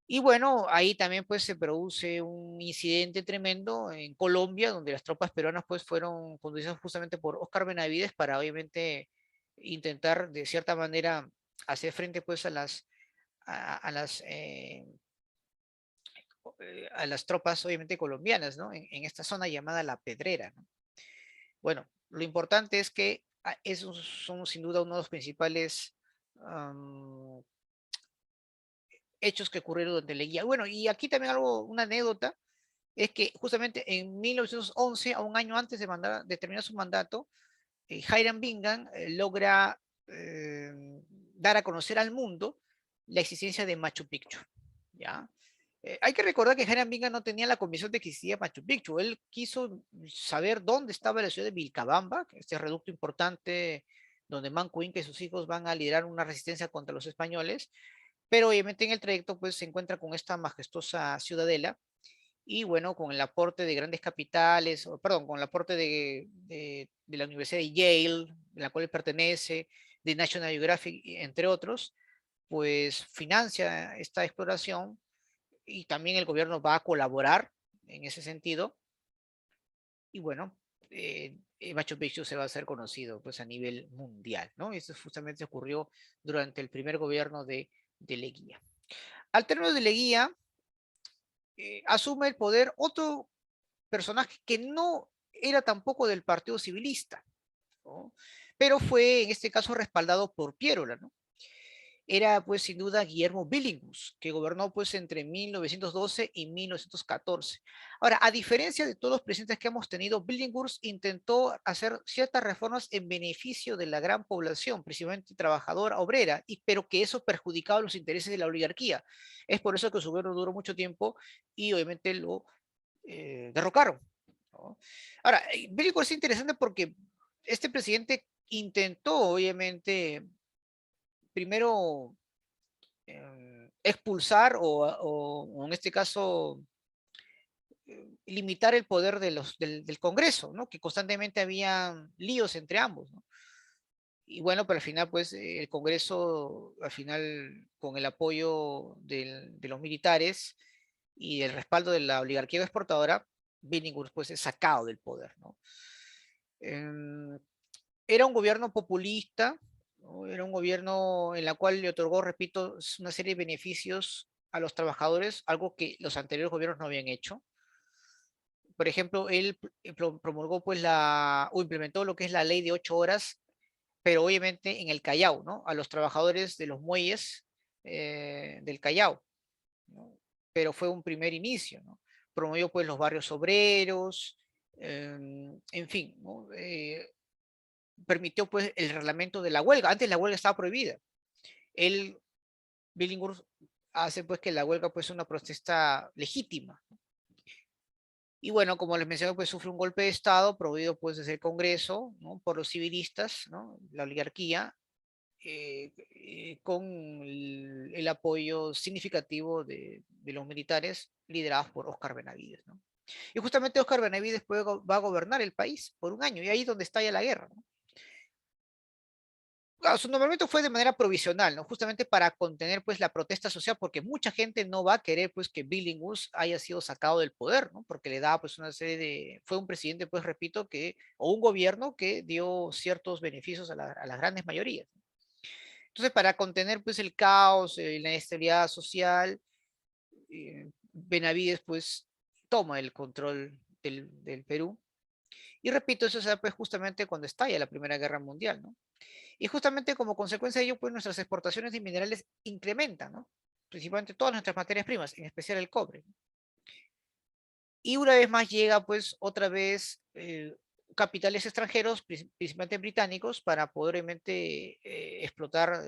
Y bueno, ahí también pues se produce un incidente tremendo en Colombia, donde las tropas peruanas pues fueron conducidas justamente por Oscar Benavides para obviamente intentar de cierta manera hacer frente pues a las a las tropas, obviamente, colombianas, ¿no? En esta zona llamada La Pedrera, ¿no? Bueno, lo importante es que esos son sin duda uno de los principales hechos que ocurrieron durante Leguía. Bueno, y aquí también una anécdota, es que justamente en 1911, a un año antes de terminar su mandato, Hiram Bingham logra eh, dar a conocer al mundo la existencia de Machu Picchu, ¿ya? Hay que recordar que Hiram Bingham no tenía la convicción de que existía Machu Picchu. Él quiso saber dónde estaba la ciudad de Vilcabamba, este reducto importante donde Manco Inca y sus hijos van a liderar una resistencia contra los españoles, pero obviamente en el trayecto pues se encuentra con esta majestuosa ciudadela y bueno, con el aporte de grandes capitales, o, perdón, con el aporte de la Universidad de Yale, de la cual él pertenece, de National Geographic, entre otros, pues financia esta exploración y también el gobierno va a colaborar en ese sentido. Y bueno, Machu Picchu se va a hacer conocido pues a nivel mundial, ¿no? Y eso justamente ocurrió durante el primer gobierno de Leguía. Al término de Leguía, asume el poder otro personaje que no era tampoco del Partido Civilista, ¿no? Pero fue en este caso respaldado por Piérola, ¿no? Era pues sin duda Guillermo Billinghus, que gobernó pues entre 1912 y 1914. Ahora, a diferencia de todos los presidentes que hemos tenido, Billinghus intentó hacer ciertas reformas en beneficio de la gran población, principalmente trabajadora, obrera, pero que eso perjudicaba los intereses de la oligarquía. Es por eso que su gobierno duró mucho tiempo y obviamente lo derrocaron, ¿no? Ahora, Billinghus es interesante porque este presidente intentó obviamente primero expulsar o, en este caso limitar el poder del Congreso, ¿no? Que constantemente había líos entre ambos, ¿no? Y bueno, pero al final, pues, el Congreso, al final, con el apoyo de los militares y el respaldo de la oligarquía exportadora, Billinghurst, pues, es sacado del poder, ¿no? Eh, Era un gobierno populista, ¿no? Era un gobierno en la cual le otorgó, repito, una serie de beneficios a los trabajadores, algo que los anteriores gobiernos no habían hecho. Por ejemplo, él promulgó pues o implementó lo que es la ley de 8 horas, pero obviamente en el Callao, ¿no? A los trabajadores de los muelles del Callao, ¿no? Pero fue un primer inicio, ¿no? Promovió pues los barrios obreros, en fin, ¿no? Permitió pues el reglamento de la huelga. Antes la huelga estaba prohibida. Él, Billinghurst, hace pues que la huelga pues sea una protesta legítima. Y bueno, como les mencioné, pues sufre un golpe de Estado promovido pues desde el Congreso, ¿no? Por los civilistas, ¿no? La oligarquía, con el apoyo significativo de los militares liderados por Óscar Benavides, ¿no? Y justamente Óscar Benavides va a gobernar el país por un año y ahí es donde estalla la guerra, ¿no? Claro, su nombramiento fue de manera provisional, ¿no? Justamente para contener pues la protesta social, porque mucha gente no va a querer pues que Billinghurst haya sido sacado del poder, ¿no? Porque le da pues una serie fue un presidente pues repito o un gobierno que dio ciertos beneficios a las grandes mayorías. Entonces para contener pues el caos, la inestabilidad social, Benavides pues toma el control del Perú. Y repito, eso se da pues justamente cuando estalla la Primera Guerra Mundial, ¿no? Y justamente como consecuencia de ello, pues nuestras exportaciones de minerales incrementan, ¿no? Principalmente todas nuestras materias primas, en especial el cobre. Y una vez más llega, pues, otra vez capitales extranjeros, principalmente británicos, para poder obviamente explotar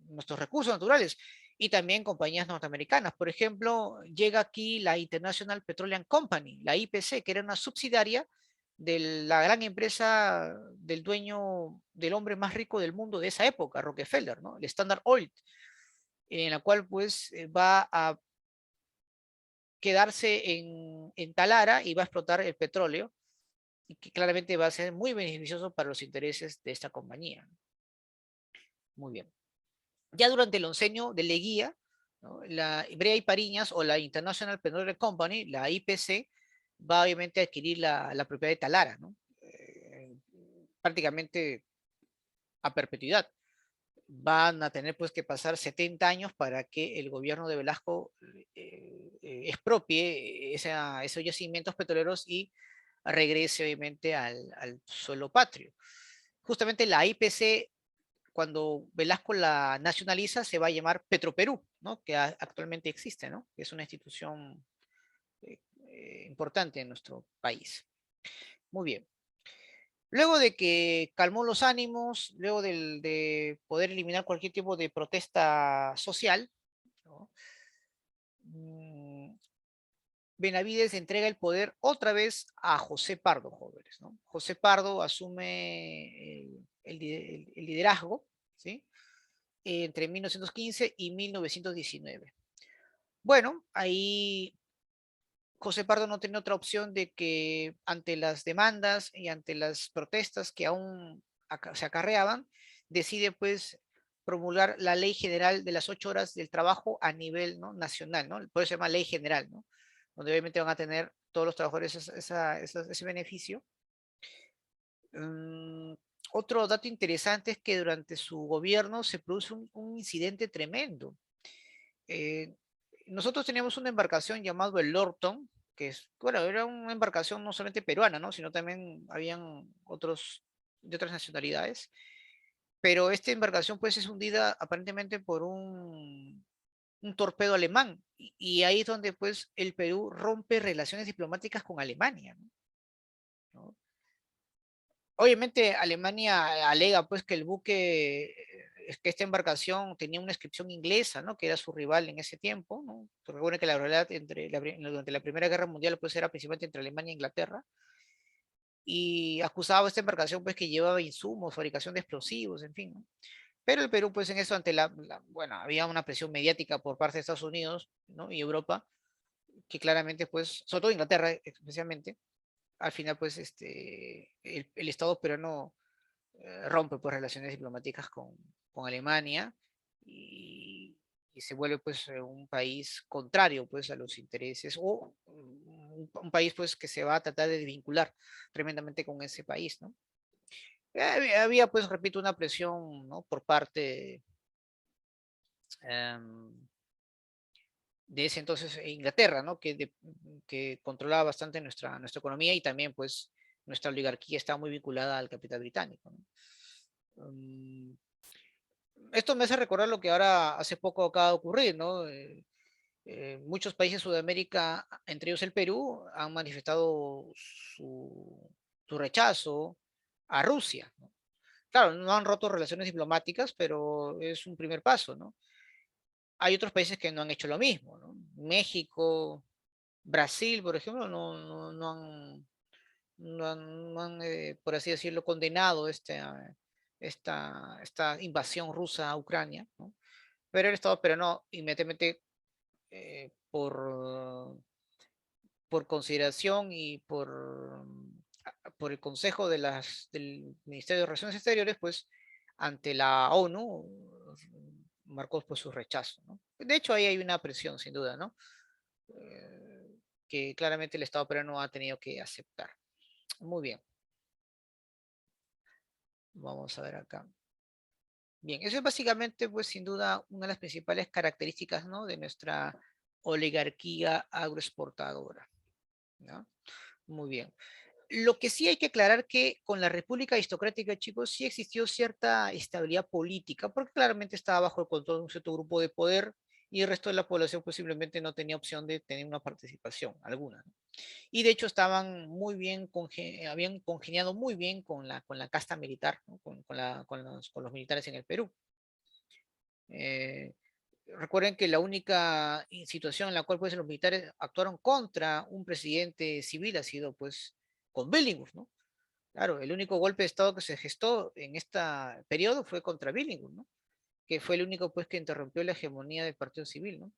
nuestros recursos naturales. Y también compañías norteamericanas. Por ejemplo, llega aquí la International Petroleum Company, la IPC, que era una subsidiaria de la gran empresa del dueño, del hombre más rico del mundo de esa época, Rockefeller, ¿no? El Standard Oil, en la cual pues va a quedarse en Talara y va a explotar el petróleo, y que claramente va a ser muy beneficioso para los intereses de esta compañía. Muy bien. Ya durante el oncenio de Leguía, ¿no? La Brea y Pariñas o la International Petroleum Company, la IPC, va obviamente a adquirir la propiedad de Talara, ¿no? Prácticamente a perpetuidad. van a tener pues que pasar 70 años para que el gobierno de Velasco expropie esos yacimientos petroleros y regrese obviamente al suelo patrio. Justamente la IPC, cuando Velasco la nacionaliza, se va a llamar Petroperú, ¿no? Que actualmente existe, ¿no? Que es una institución importante en nuestro país. Muy bien. Luego de que calmó los ánimos, luego de poder eliminar cualquier tipo de protesta social, ¿no? Benavides entrega el poder otra vez a José Pardo, jóvenes, ¿no? José Pardo asume el liderazgo, ¿sí? Entre 1915 y 1919. Bueno, ahí José Pardo no tenía otra opción de que ante las demandas y ante las protestas que aún se acarreaban, decide pues promulgar la Ley General de las 8 horas del trabajo a nivel, ¿no?, nacional, ¿no? Por eso se llama Ley General, ¿no? Donde obviamente van a tener todos los trabajadores ese beneficio. Um, Otro dato interesante es que durante su gobierno se produce un incidente tremendo. Eh, Nosotros teníamos una embarcación llamada el Lorton, que es, bueno, era una embarcación no solamente peruana, ¿no? Sino también habían otros de otras nacionalidades. Pero esta embarcación pues es hundida aparentemente por un torpedo alemán. Y ahí es donde pues el Perú rompe relaciones diplomáticas con Alemania, ¿no? Obviamente Alemania alega pues que el buque, que esta embarcación tenía una inscripción inglesa, ¿no? Que era su rival en ese tiempo, ¿no? Recuerden que la realidad durante la Primera Guerra Mundial pues era principalmente entre Alemania e Inglaterra, y acusaba a esta embarcación pues que llevaba insumos, fabricación de explosivos, en fin, ¿no? Pero el Perú pues en eso ante bueno, había una presión mediática por parte de Estados Unidos, ¿no?, y Europa, que claramente pues, sobre todo Inglaterra especialmente, al final pues el Estado peruano rompe pues relaciones diplomáticas con Alemania, y se vuelve pues un país contrario pues a los intereses, o un país pues que se va a tratar de vincular tremendamente con ese país, ¿no? Había pues, repito, una presión, ¿no?, por parte em, de ese entonces Inglaterra, ¿no?, que controlaba bastante nuestra economía, y también pues nuestra oligarquía estaba muy vinculada al capital británico, ¿no? Um, Esto me hace recordar lo que ahora hace poco acaba de ocurrir, ¿no? Muchos países de Sudamérica, entre ellos el Perú, han manifestado su rechazo a Rusia, ¿no? Claro, no han roto relaciones diplomáticas, pero es un primer paso, ¿no? Hay otros países que no han hecho lo mismo, ¿no? México, Brasil, por ejemplo, no han, por así decirlo, condenado esta invasión rusa a Ucrania, ¿no? Pero el Estado peruano inmediatamente, por consideración y por el Consejo del Ministerio de Relaciones Exteriores, pues ante la ONU marcó pues su rechazo, ¿no? De hecho, ahí hay una presión, sin duda, ¿no? Que claramente el Estado peruano ha tenido que aceptar. Muy bien, vamos a ver acá. Bien, eso es básicamente, pues sin duda, una de las principales características, ¿no?, de nuestra oligarquía agroexportadora, ¿no? Muy bien. Lo que sí hay que aclarar que con la República Aristocrática, chicos, sí existió cierta estabilidad política, porque claramente estaba bajo el control de un cierto grupo de poder, y el resto de la población pues simplemente no tenía opción de tener una participación alguna, ¿no? Y de hecho estaban muy bien, habían congeniado muy bien con la casta militar, ¿no?, con los militares en el Perú. Eh, Recuerden que la única situación en la cual pues los militares actuaron contra un presidente civil ha sido pues con Billinghurst, ¿no? Claro, el único golpe de Estado que se gestó en este periodo fue contra Billinghurst, ¿no? Que fue el único pues que interrumpió la hegemonía del Partido Civil, ¿no?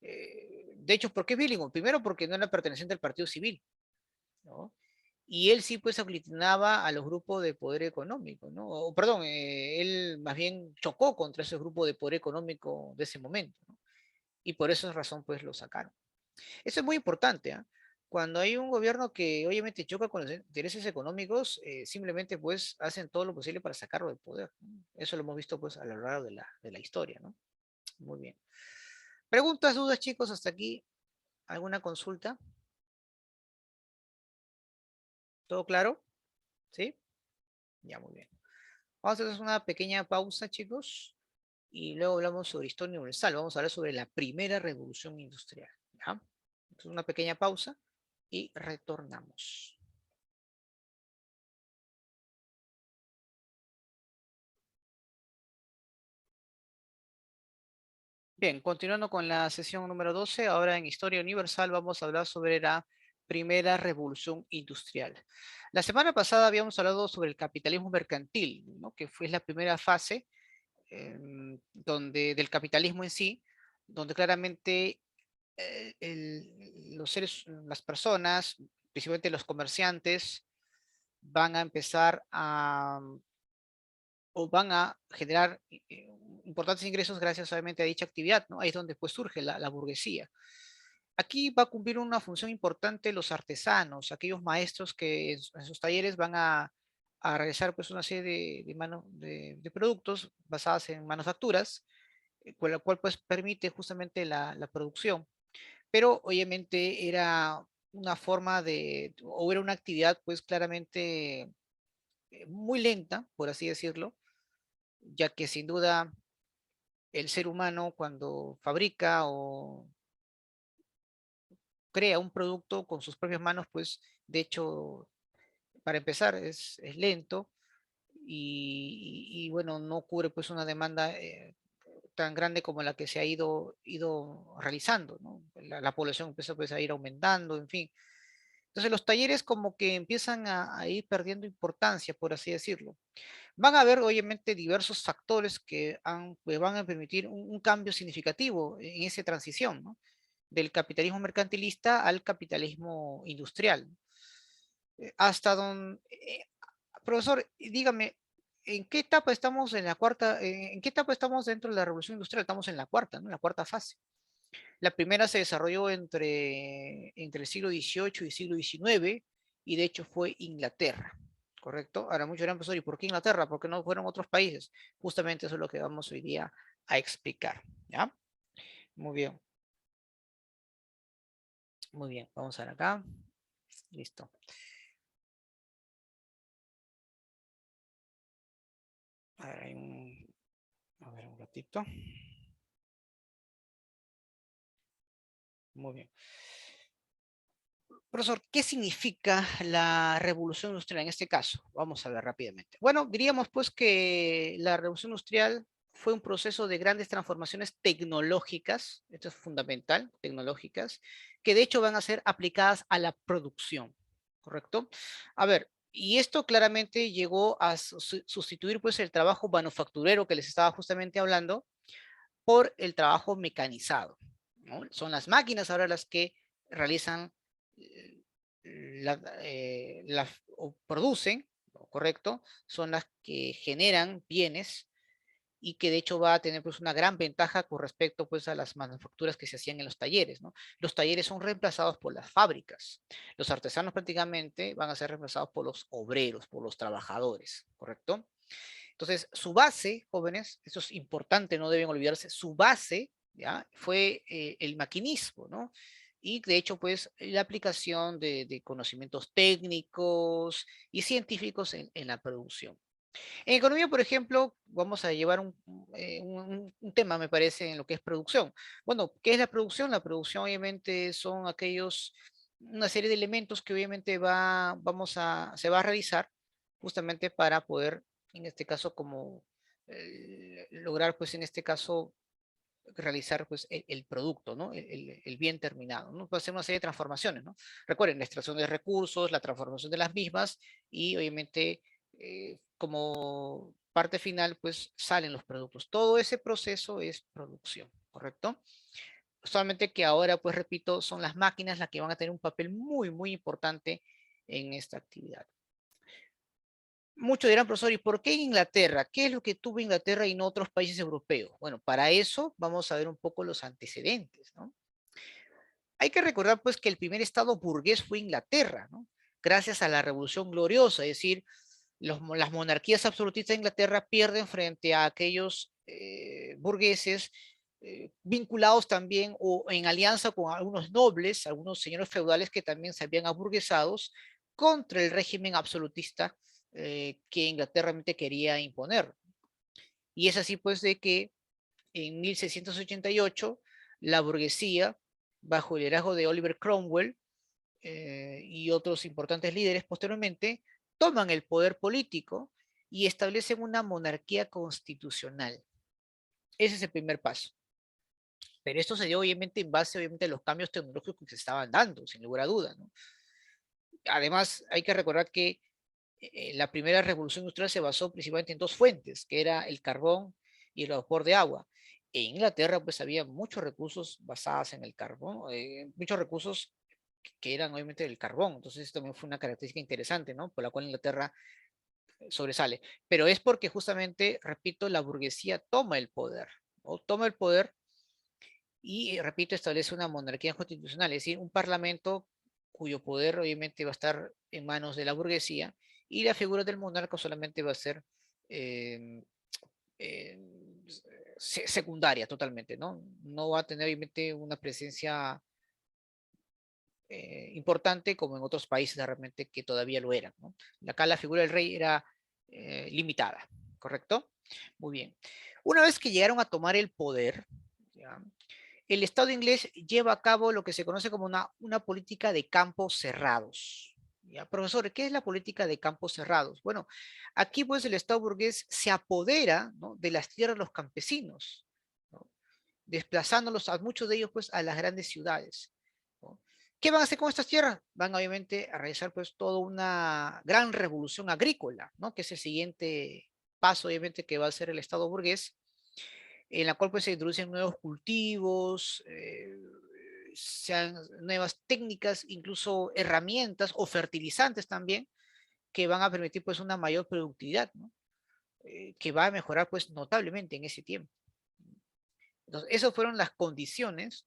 De hecho, ¿por qué Billinghurst? Primero porque no era perteneciente al Partido Civil, ¿no? Y él sí pues aglutinaba a los grupos de poder económico, ¿no? O, perdón, él más bien chocó contra ese grupo de poder económico de ese momento, ¿no? Y por esa razón pues lo sacaron. Eso es muy importante, ¿ah? cuando hay un gobierno que obviamente choca con los intereses económicos, simplemente pues hacen todo lo posible para sacarlo del poder, ¿no? Eso lo hemos visto pues a lo largo de la historia, ¿no? Muy bien. ¿Preguntas, dudas, chicos, hasta aquí? ¿Alguna consulta? ¿Todo claro? ¿Sí? Ya, muy bien. Vamos a hacer una pequeña pausa, chicos, y luego hablamos sobre historia universal. Vamos a hablar sobre la primera revolución industrial, ¿ya? Entonces, una pequeña pausa y retornamos. Bien, continuando con la sesión número 12, ahora en Historia Universal vamos a hablar sobre la primera revolución industrial. La semana pasada habíamos hablado sobre el capitalismo mercantil, ¿no? Que fue la primera fase donde, del capitalismo en sí, donde claramente los seres, las personas, principalmente los comerciantes, van a empezar a, o van a generar importantes ingresos gracias obviamente a dicha actividad, ¿no? Ahí es donde pues surge la burguesía. Aquí va a cumplir una función importante los artesanos, aquellos maestros que en sus talleres van a realizar pues una serie de productos basados en manufacturas, con la cual pues permite justamente la producción. Pero obviamente era una forma de, o era una actividad pues claramente muy lenta, por así decirlo, ya que sin duda el ser humano cuando fabrica o crea un producto con sus propias manos, pues de hecho, para empezar, es lento y, bueno, no cubre pues una demanda tan grande como la que se ha ido realizando, ¿no? La población empieza pues a ir aumentando, en fin. Entonces los talleres como que empiezan a ir perdiendo importancia, por así decirlo. Van a haber obviamente diversos factores que van a permitir un cambio significativo en esa transición, ¿no? Del capitalismo mercantilista al capitalismo industrial. Hasta donde, profesor, dígame, ¿en qué etapa estamos en la cuarta, en qué etapa estamos dentro de la revolución industrial? Estamos en la cuarta, ¿no? En la cuarta fase. La primera se desarrolló entre el siglo XVIII y siglo XIX, y de hecho fue Inglaterra, ¿correcto? Ahora muchos dirán, profesor, ¿y por qué Inglaterra? ¿Por qué no fueron otros países? Justamente eso es lo que vamos hoy día a explicar, ¿ya? Muy bien, muy bien. Vamos a ver acá. Listo. A ver, a ver, un ratito. Muy bien. Profesor, ¿qué significa la revolución industrial en este caso? Vamos a ver rápidamente. Bueno, diríamos pues que la revolución industrial fue un proceso de grandes transformaciones tecnológicas, esto es fundamental, tecnológicas, que de hecho van a ser aplicadas a la producción, ¿correcto? A ver, y esto claramente llegó a sustituir pues el trabajo manufacturero que les estaba justamente hablando por el trabajo mecanizado, ¿no? Son las máquinas ahora las que realizan eh, o producen, ¿correcto? Son las que generan bienes y que de hecho va a tener pues una gran ventaja con respecto pues a las manufacturas que se hacían en los talleres, ¿no? Los talleres son reemplazados por las fábricas. Los artesanos prácticamente van a ser reemplazados por los obreros, por los trabajadores, ¿correcto? Entonces, su base, jóvenes, eso es importante, no deben olvidarse, su base, ¿ya? Fue el maquinismo, ¿no? Y de hecho, pues, la aplicación de conocimientos técnicos y científicos en la producción. En economía, por ejemplo, vamos a llevar un tema, me parece, en lo que es producción. Bueno, ¿qué es la producción? La producción, obviamente, son una serie de elementos que obviamente se va a realizar justamente para poder, en este caso, como lograr, pues, en este caso, realizar pues el producto, ¿no? El bien terminado, ¿no? Puede ser una serie de transformaciones, ¿no? Recuerden, la extracción de recursos, la transformación de las mismas y obviamente como parte final pues salen los productos. Todo ese proceso es producción, ¿correcto? Solamente que ahora pues repito, son las máquinas las que van a tener un papel muy, muy importante en esta actividad. Muchos dirán, profesor, ¿y por qué Inglaterra? ¿Qué es lo que tuvo Inglaterra y no otros países europeos? Bueno, para eso vamos a ver un poco los antecedentes, ¿no? Hay que recordar pues que el primer estado burgués fue Inglaterra, ¿no? Gracias a la Revolución Gloriosa, es decir, las monarquías absolutistas de Inglaterra pierden frente a aquellos burgueses vinculados también o en alianza con algunos nobles, algunos señores feudales que también se habían aburguesados contra el régimen absolutista que Inglaterra realmente quería imponer. Y es así pues de que en 1688 la burguesía, bajo el liderazgo de Oliver Cromwell y otros importantes líderes posteriormente, toman el poder político y establecen una monarquía constitucional. Ese es el primer paso. Pero esto se dio obviamente en base obviamente a los cambios tecnológicos que se estaban dando, sin lugar a duda, ¿no? Además, hay que recordar que la primera revolución industrial se basó principalmente en dos fuentes, que era el carbón y el vapor de agua. En Inglaterra, pues había muchos recursos basados en el carbón, muchos recursos que eran obviamente del carbón. Entonces, esto también fue una característica interesante, ¿no? Por la cual Inglaterra sobresale. Pero es porque justamente, repito, la burguesía toma el poder, ¿no? Toma el poder y, repito, establece una monarquía constitucional, es decir, un parlamento cuyo poder obviamente va a estar en manos de la burguesía y la figura del monarca solamente va a ser eh, eh, secundaria totalmente, ¿no? No va a tener obviamente una presencia importante como en otros países de repente que todavía lo eran, ¿no? Acá la figura del rey era limitada, ¿correcto? Muy bien. Una vez que llegaron a tomar el poder, ¿ya? El Estado inglés lleva a cabo lo que se conoce como una política de campos cerrados. ¿Ya? Profesor, ¿qué es la política de campos cerrados? Bueno, aquí pues el Estado burgués se apodera, ¿no?, de las tierras de los campesinos, ¿no?, desplazándolos a muchos de ellos pues a las grandes ciudades, ¿no? ¿Qué van a hacer con estas tierras? Van obviamente a realizar pues toda una gran revolución agrícola, ¿no?, que es el siguiente paso obviamente que va a hacer el Estado burgués, en la cual pues se introducen nuevos cultivos, sean nuevas técnicas, incluso herramientas o fertilizantes también, que van a permitir pues una mayor productividad, ¿no? Que va a mejorar pues notablemente en ese tiempo. Entonces, esas fueron las condiciones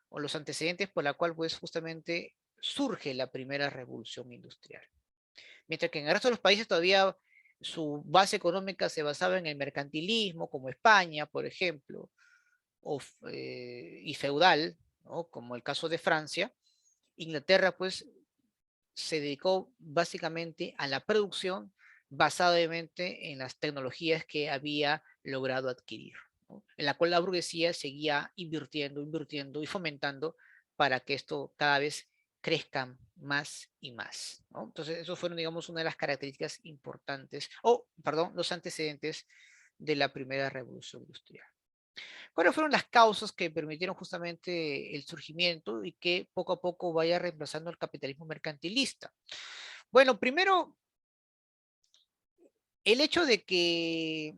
o los antecedentes por la cual pues justamente surge la primera revolución industrial. Mientras que en el resto de los países todavía su base económica se basaba en el mercantilismo, como España, por ejemplo, y feudal, ¿no?, como el caso de Francia. Inglaterra pues se dedicó básicamente a la producción basada obviamente en las tecnologías que había logrado adquirir, ¿no?, en la cual la burguesía seguía invirtiendo, invirtiendo y fomentando para que esto cada vez crezca más y más, ¿no? Entonces, eso fueron, digamos, una de las características importantes, o, perdón, los antecedentes de la primera revolución industrial. ¿Cuáles fueron las causas que permitieron justamente el surgimiento y que poco a poco vaya reemplazando el capitalismo mercantilista? Bueno, primero, el hecho de que,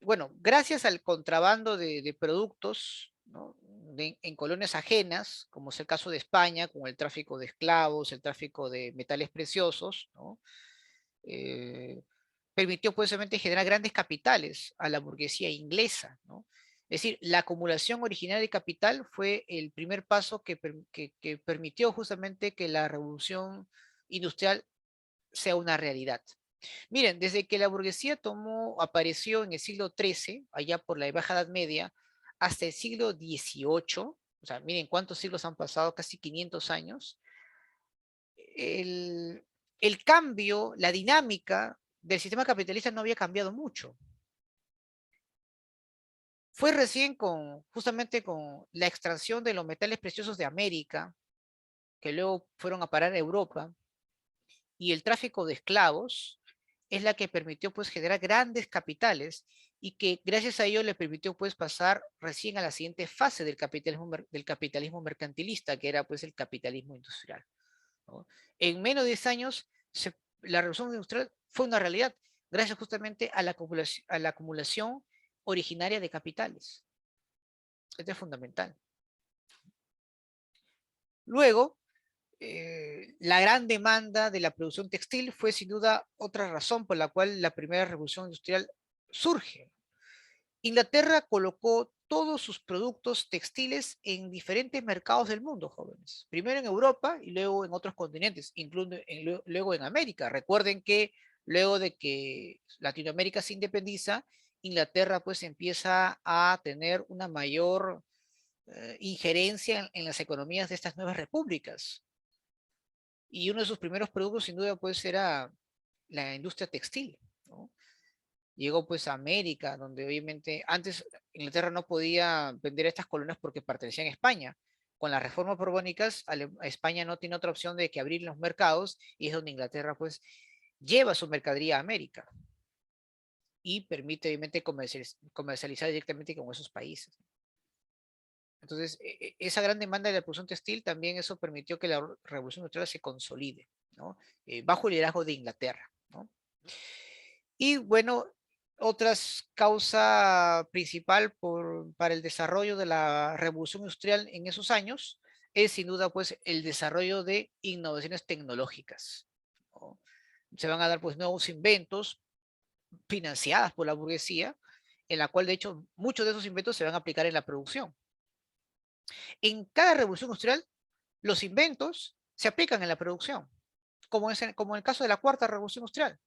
bueno, gracias al contrabando de productos, ¿no?, en colonias ajenas, como es el caso de España, con el tráfico de esclavos, el tráfico de metales preciosos, ¿no?, eh, permitió pues obviamente generar grandes capitales a la burguesía inglesa, ¿no? Es decir, la acumulación original de capital fue el primer paso que permitió justamente que la revolución industrial sea una realidad. Miren, desde que la burguesía apareció en el siglo XIII, allá por la Baja Edad Media, hasta el siglo XVIII, o sea, miren cuántos siglos han pasado, casi 500 años, el, el cambio, la dinámica del sistema capitalista no había cambiado mucho. Fue recién justamente con la extracción de los metales preciosos de América, que luego fueron a parar a Europa, y el tráfico de esclavos, es la que permitió pues generar grandes capitales y que gracias a ello le permitió pues pasar recién a la siguiente fase del capitalismo mercantilista, que era pues el capitalismo industrial, ¿no? En menos de 10 años, la revolución industrial fue una realidad, gracias justamente a la acumulación originaria de capitales. Esto es fundamental. Luego, la gran demanda de la producción textil fue sin duda otra razón por la cual la primera revolución industrial surge. Inglaterra colocó todos sus productos textiles en diferentes mercados del mundo, jóvenes. Primero en Europa y luego en otros continentes, incluso luego en América. Recuerden que luego de que Latinoamérica se independiza, Inglaterra pues empieza a tener una mayor injerencia en las economías de estas nuevas repúblicas. Y uno de sus primeros productos, sin duda, pues era la industria textil, ¿no? Llegó pues a América, donde obviamente antes Inglaterra no podía vender estas colonias porque pertenecían a España. Con las reformas borbónicas, España no tiene otra opción de que abrir los mercados y es donde Inglaterra pues lleva su mercadería a América y permite obviamente comercializar directamente con esos países. Entonces, esa gran demanda de la producción textil también eso permitió que la revolución industrial se consolide, ¿no? Bajo el liderazgo de Inglaterra, ¿no? Y bueno, otras causa principal para el desarrollo de la revolución industrial en esos años es sin duda pues el desarrollo de innovaciones tecnológicas, ¿no? Se van a dar pues nuevos inventos financiadas por la burguesía, en la cual de hecho muchos de esos inventos se van a aplicar en la producción. En cada revolución industrial, los inventos se aplican en la producción, como en el caso de la cuarta revolución industrial.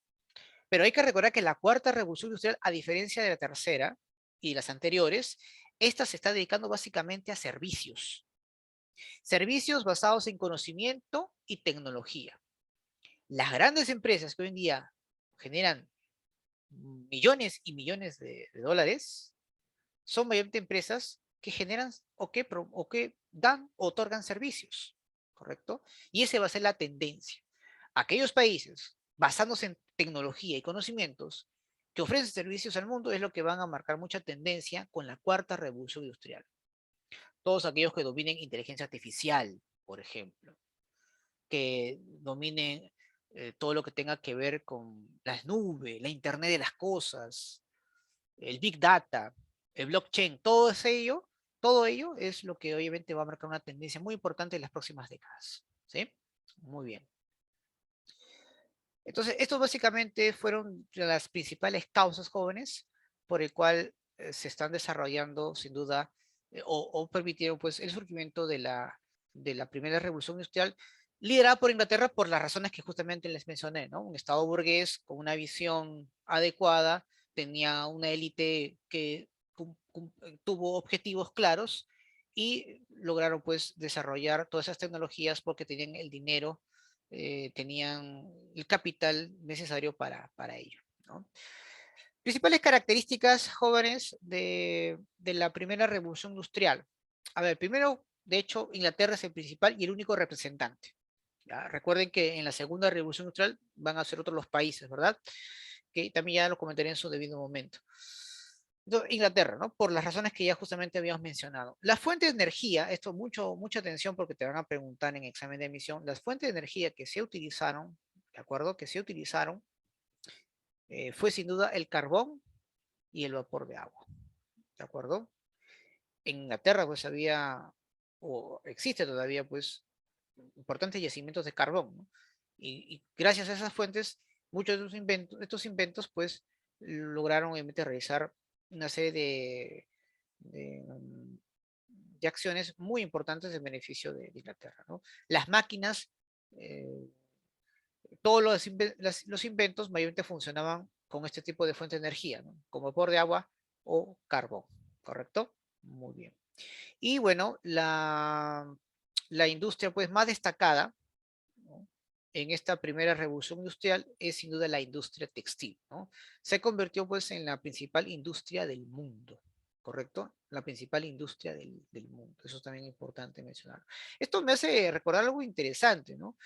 Pero hay que recordar que la cuarta revolución industrial, a diferencia de la tercera y las anteriores, esta se está dedicando básicamente a servicios. Servicios basados en conocimiento y tecnología. Las grandes empresas que hoy en día generan millones y millones de dólares son mayormente empresas que generan o que dan o otorgan servicios, ¿correcto? Y esa va a ser la tendencia. Aquellos países basándose en tecnología y conocimientos que ofrecen servicios al mundo es lo que van a marcar mucha tendencia con la cuarta revolución industrial. Todos aquellos que dominen inteligencia artificial, por ejemplo, que dominen todo lo que tenga que ver con las nubes, la Internet de las cosas, el Big Data, el blockchain, todo ello es lo que obviamente va a marcar una tendencia muy importante en las próximas décadas. ¿Sí? Muy bien. Entonces, estos básicamente fueron las principales causas jóvenes por el cual se están desarrollando, sin duda, o permitieron pues el surgimiento de la primera revolución industrial, liderada por Inglaterra por las razones que justamente les mencioné, ¿no? Un Estado burgués con una visión adecuada, tenía una élite que tuvo objetivos claros y lograron pues desarrollar todas esas tecnologías porque tenían el dinero, tenían el capital necesario para ello, ¿no? Principales características jóvenes de la primera revolución industrial. A ver, primero, de hecho, Inglaterra es el principal y el único representante. ¿Ya? Recuerden que en la segunda revolución industrial van a ser otros los países, ¿verdad? Que también ya lo comentaré en su debido momento. Entonces, Inglaterra, ¿no? Por las razones que ya justamente habíamos mencionado. La fuente de energía, esto mucha atención porque te van a preguntar en examen de admisión, las fuentes de energía que se utilizaron, ¿de acuerdo? Que se utilizaron, fue sin duda el carbón y el vapor de agua, ¿de acuerdo? En Inglaterra pues había, o existe todavía pues, importantes yacimientos de carbón, ¿no? Y gracias a esas fuentes, muchos de estos inventos pues lograron obviamente realizar una serie de, de acciones muy importantes en beneficio de Inglaterra, ¿no? Las máquinas, eh, todos los inventos mayormente funcionaban con este tipo de fuente de energía, ¿no? Como vapor de agua o carbón, ¿correcto? Muy bien. Y bueno, la industria pues más destacada, ¿no? En esta primera revolución industrial es sin duda la industria textil, ¿no? Se convirtió pues en la principal industria del mundo, ¿correcto? La principal industria del mundo. Eso es también importante mencionar. Esto me hace recordar algo interesante, ¿no?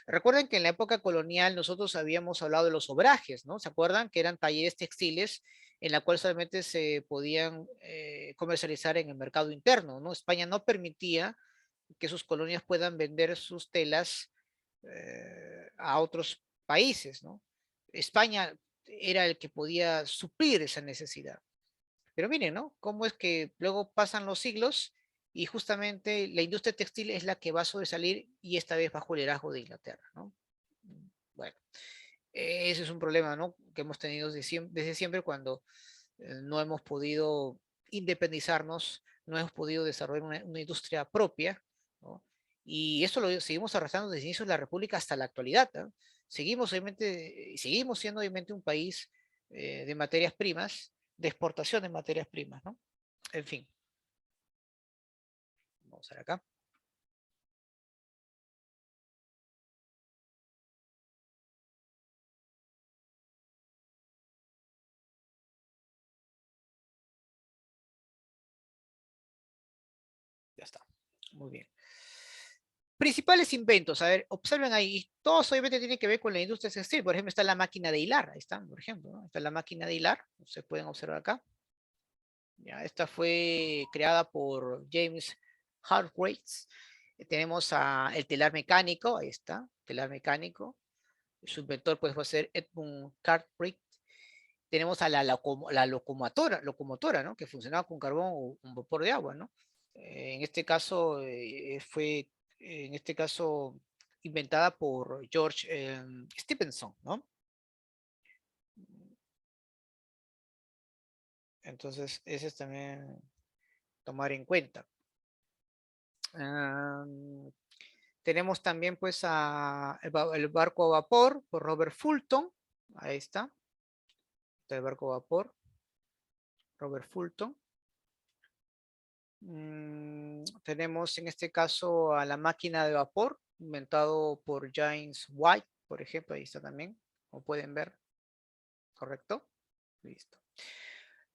Recuerden que en la época colonial nosotros habíamos hablado de los obrajes, ¿no? ¿Se acuerdan? Que eran talleres textiles en la cual solamente se podían comercializar en el mercado interno, ¿no? España no permitía que sus colonias puedan vender sus telas a otros países, ¿no? España era el que podía suplir esa necesidad. Pero miren, ¿no? Cómo es que luego pasan los siglos y justamente la industria textil es la que va a sobresalir y esta vez bajo el liderazgo de Inglaterra, ¿no? Bueno, ese es un problema, ¿no? Que hemos tenido desde siempre cuando no hemos podido independizarnos, no hemos podido desarrollar una industria propia, ¿no? Y eso lo seguimos arrastrando desde el inicio de la República hasta la actualidad, ¿no? Seguimos, obviamente, seguimos siendo obviamente un país de materias primas, de exportación de materias primas, ¿no? En fin, vamos a ver acá. Ya está. Muy bien. Principales inventos, a ver, observen ahí, todos obviamente tienen que ver con la industria textil. Por ejemplo, está la máquina de hilar, ahí está, por ejemplo, ¿no? Está la máquina de hilar, se pueden observar acá. Ya, esta fue creada por James Hargreaves. Tenemos el telar mecánico, ahí está, telar mecánico. Su inventor pues va a ser Edmund Cartwright. Tenemos a la locomotora, ¿no? Que funcionaba con carbón o con vapor de agua, ¿no? En este caso fue, en este caso, inventada por George Stephenson, ¿no? Entonces, ese es también tomar en cuenta. Um, Tenemos también pues el barco a vapor por Robert Fulton. Ahí está. Está el barco a vapor. Robert Fulton. Tenemos en este caso a la máquina de vapor, inventado por James White, por ejemplo. Ahí está también. Como pueden ver. ¿Correcto? Listo.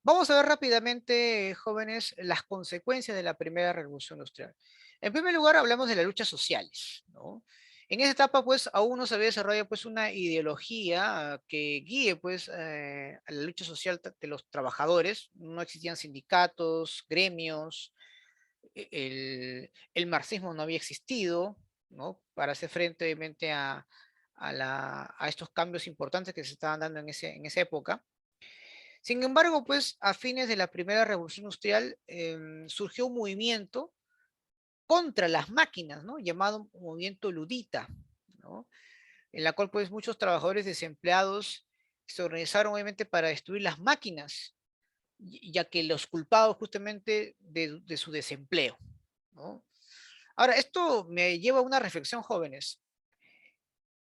Vamos a ver rápidamente, jóvenes, las consecuencias de la primera revolución industrial. En primer lugar, hablamos de las luchas sociales, ¿no? En esa etapa, pues, aún no se había desarrollado, pues, una ideología que guíe, pues, a la lucha social de los trabajadores. No existían sindicatos, gremios, el marxismo no había existido, ¿no? Para hacer frente, obviamente, a estos cambios importantes que se estaban dando en esa época. Sin embargo, pues a fines de la primera revolución industrial surgió un movimiento contra las máquinas, ¿no? Llamado movimiento ludita, ¿no? En la cual pues muchos trabajadores desempleados se organizaron obviamente para destruir las máquinas, ya que los culpados justamente de su desempleo, ¿no? Ahora, esto me lleva a una reflexión, jóvenes.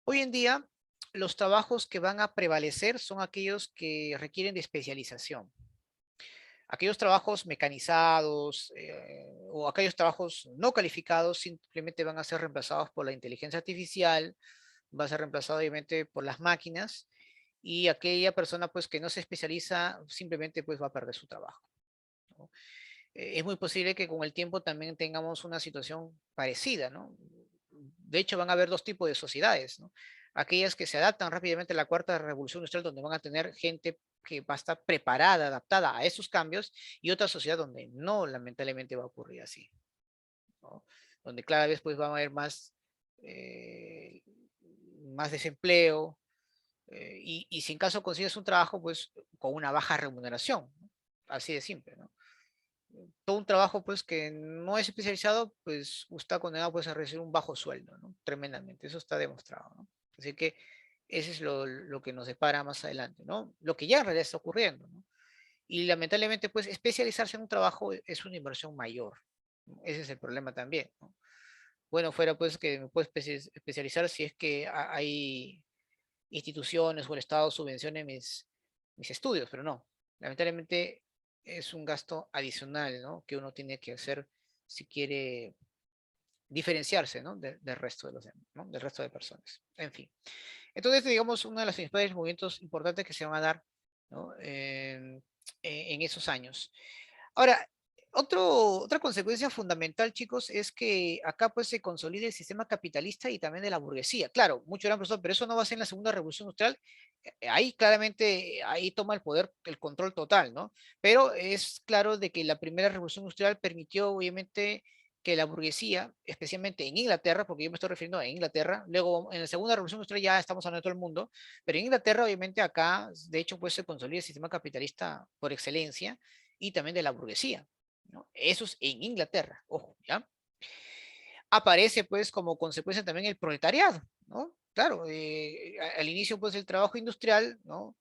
Hoy en día, los trabajos que van a prevalecer son aquellos que requieren de especialización. Aquellos trabajos mecanizados o aquellos trabajos no calificados simplemente van a ser reemplazados por la inteligencia artificial, va a ser reemplazado obviamente por las máquinas y aquella persona pues que no se especializa simplemente pues va a perder su trabajo, ¿no? Es muy posible que con el tiempo también tengamos una situación parecida, ¿no? De hecho, van a haber dos tipos de sociedades, ¿no? Aquellas que se adaptan rápidamente a la cuarta revolución industrial, donde van a tener gente que va a estar preparada, adaptada a esos cambios, y otra sociedad donde no, lamentablemente, va a ocurrir así, ¿no? Donde cada vez pues va a haber eh, más desempleo, y si en caso consigues un trabajo, pues con una baja remuneración, ¿no? Así de simple, ¿no? Todo un trabajo pues que no es especializado, pues está condenado pues a recibir un bajo sueldo, ¿no? Tremendamente, eso está demostrado, ¿no? Así que ese es lo que nos depara más adelante, ¿no? Lo que ya en realidad está ocurriendo, ¿no? Y lamentablemente pues especializarse en un trabajo es una inversión mayor, ¿no? Ese es el problema también, ¿no? Bueno, fuera pues que me puedo especializar si es que hay instituciones o el Estado subvencione mis estudios, pero no. Lamentablemente es un gasto adicional, ¿no? Que uno tiene que hacer si quiere diferenciarse, ¿no? Del resto ¿no? Del resto de personas. En fin. Entonces, digamos, uno de los principales movimientos importantes que se van a dar, ¿no? En esos años. Ahora, otra consecuencia fundamental, chicos, es que acá pues se consolida el sistema capitalista y también de la burguesía. Claro, mucho gran profesor, pero eso no va a ser en la segunda revolución industrial. Ahí claramente, ahí toma el poder, el control total, ¿no? Pero es claro de que la primera revolución industrial permitió, obviamente, que la burguesía, especialmente en Inglaterra, porque yo me estoy refiriendo a Inglaterra, luego en la segunda revolución industrial ya estamos hablando de todo el mundo, pero en Inglaterra, obviamente, acá, de hecho, pues se consolida el sistema capitalista por excelencia y también de la burguesía, ¿no? Eso es en Inglaterra, ojo, ¿ya? Aparece pues como consecuencia también el proletariado, ¿no? Claro, al inicio pues el trabajo industrial, ¿no?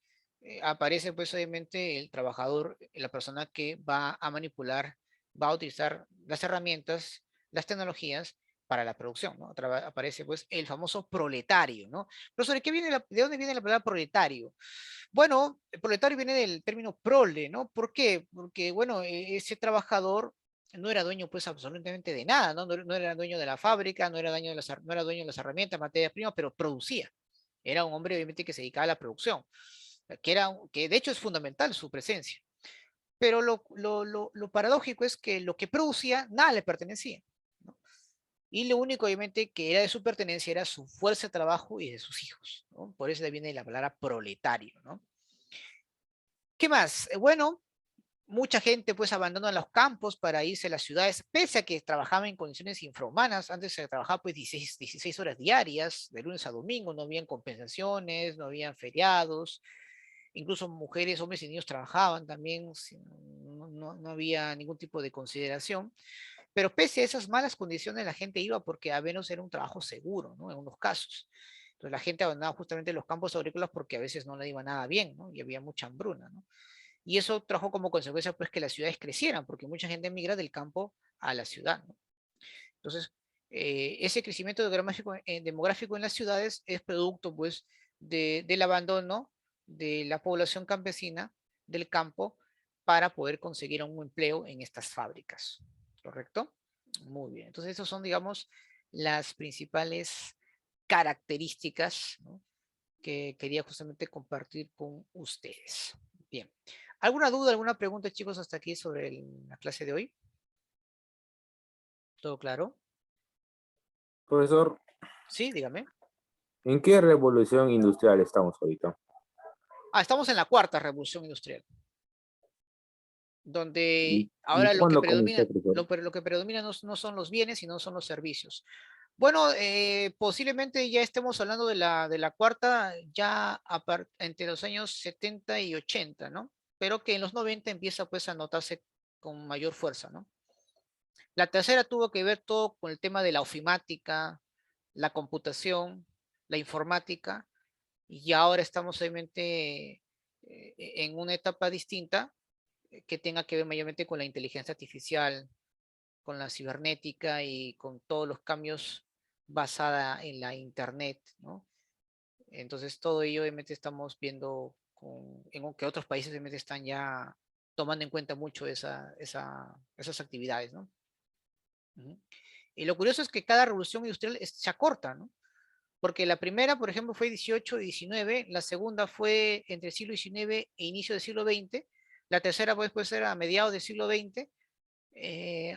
aparece pues obviamente el trabajador, la persona que va a manipular, va a utilizar las herramientas, las tecnologías para la producción, ¿no? Aparece pues el famoso proletario, ¿no? Pero ¿sobre qué viene de dónde viene la palabra proletario? Bueno, el proletario viene del término prole, ¿no? ¿Por qué? Porque, bueno, ese trabajador no era dueño pues absolutamente de nada, ¿no? No era dueño de la fábrica, no era dueño de las herramientas, materias primas, pero producía. Era un hombre obviamente que se dedicaba a la producción, que de hecho es fundamental su presencia. Pero lo paradójico es que lo que producía, nada le pertenecía, ¿no? Y lo único, obviamente, que era de su pertenencia era su fuerza de trabajo y de sus hijos, ¿no? Por eso le viene la palabra proletario, ¿no? ¿Qué más? Bueno, mucha gente pues abandona los campos para irse a las ciudades, pese a que trabajaban en condiciones infrahumanas. Antes se trabajaba pues 16 horas diarias, de lunes a domingo, no habían compensaciones, no habían feriados, incluso mujeres, hombres y niños trabajaban también, no había ningún tipo de consideración. Pero pese a esas malas condiciones, la gente iba porque a menos era un trabajo seguro, ¿no? En unos casos. Entonces la gente abandonaba justamente los campos agrícolas porque a veces no le iba nada bien, ¿no? Y había mucha hambruna, ¿no? Y eso trajo como consecuencia pues que las ciudades crecieran, porque mucha gente migra del campo a la ciudad, ¿no? Entonces, ese crecimiento demográfico en las ciudades es producto pues del abandono de la población campesina del campo para poder conseguir un empleo en estas fábricas, ¿correcto? Muy bien, entonces esas son, digamos, las principales características, ¿no?, que quería justamente compartir con ustedes. Bien. ¿Alguna duda, alguna pregunta, chicos, hasta aquí sobre la clase de hoy? ¿Todo claro? Profesor, Sí, dígame. ¿en qué revolución industrial estamos ahorita? Estamos en la cuarta revolución industrial, donde Y ahora lo que cuándo predomina, comenzó, profesor? lo que predomina no son los bienes, sino son los servicios. Bueno, posiblemente ya estemos hablando de la cuarta ya entre los años 70 y 80, ¿no? Pero que en los 90 empieza pues a notarse con mayor fuerza, ¿no? La tercera tuvo que ver todo con el tema de la ofimática, la computación, la informática, y ahora estamos obviamente en una etapa distinta que tenga que ver mayormente con la inteligencia artificial, con la cibernética y con todos los cambios basada en la internet, ¿no? Entonces todo ello obviamente estamos viendo que otros países obviamente están ya tomando en cuenta mucho esas actividades, ¿no? Ujú. Y lo curioso es que cada revolución industrial se acorta, ¿no? Porque la primera, por ejemplo, fue 18 y 19, la segunda fue entre el siglo XIX e inicio del siglo XX, la tercera pues, puede ser a mediados del siglo XX,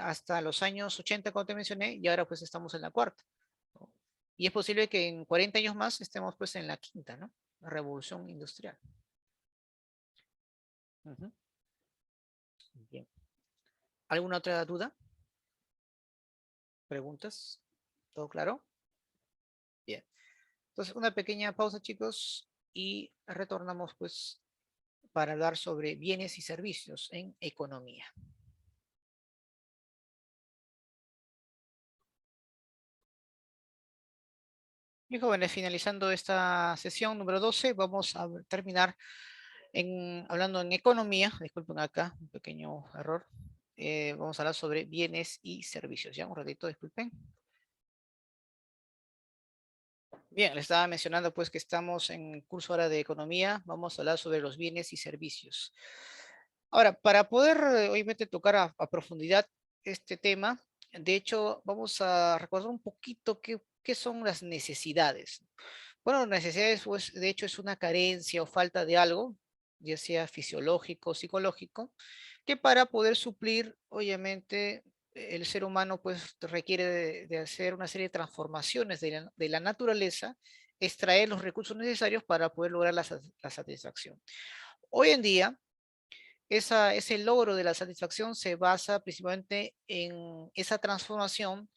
hasta los años 80, como te mencioné, y ahora pues estamos en la cuarta, ¿no? Y es posible que en 40 años más estemos pues en la quinta, ¿no? La revolución industrial. Ujú. Bien. ¿Alguna otra duda? ¿Preguntas? ¿Todo claro? Bien. Entonces, una pequeña pausa, chicos, y retornamos pues para hablar sobre bienes y servicios en economía. Y jóvenes, finalizando esta sesión número 12, vamos a terminar hablando en economía. Disculpen acá, un pequeño error. Vamos a hablar sobre bienes y servicios. Ya, un ratito, disculpen. Bien, les estaba mencionando pues que estamos en curso ahora de economía. Vamos a hablar sobre los bienes y servicios. Ahora, para poder obviamente tocar a profundidad este tema, de hecho, vamos a recordar un poquito qué son las necesidades. Bueno, necesidades, pues, de hecho, es una carencia o falta de algo, ya sea fisiológico o psicológico, que para poder suplir, obviamente, el ser humano, pues, requiere de hacer una serie de transformaciones de la naturaleza, extraer los recursos necesarios para poder lograr la satisfacción. Hoy en día, ese logro de la satisfacción se basa principalmente en esa transformación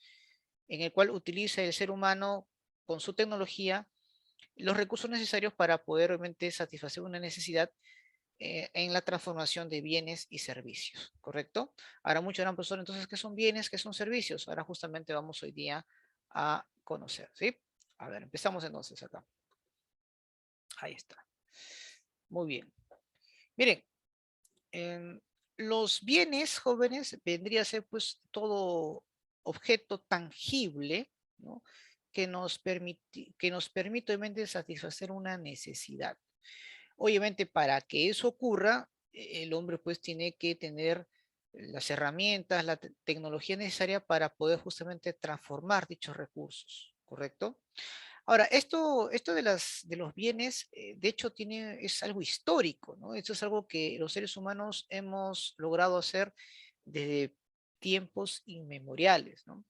en el cual utiliza el ser humano con su tecnología los recursos necesarios para poder realmente satisfacer una necesidad en la transformación de bienes y servicios, ¿correcto? Ahora muchos dirán, profesor, entonces, ¿qué son bienes? ¿Qué son servicios? Ahora justamente vamos hoy día a conocer, ¿sí? A ver, empezamos entonces acá. Ahí está. Muy bien. Miren, em, los bienes jóvenes vendría a ser pues todo objeto tangible, ¿no? Que nos permite obviamente satisfacer una necesidad. Obviamente, para que eso ocurra, el hombre pues tiene que tener las herramientas, la tecnología necesaria para poder justamente transformar dichos recursos, ¿correcto? Ahora, esto de los bienes, de hecho, es algo histórico, ¿no? Esto es algo que los seres humanos hemos logrado hacer desde tiempos inmemoriales, ¿no?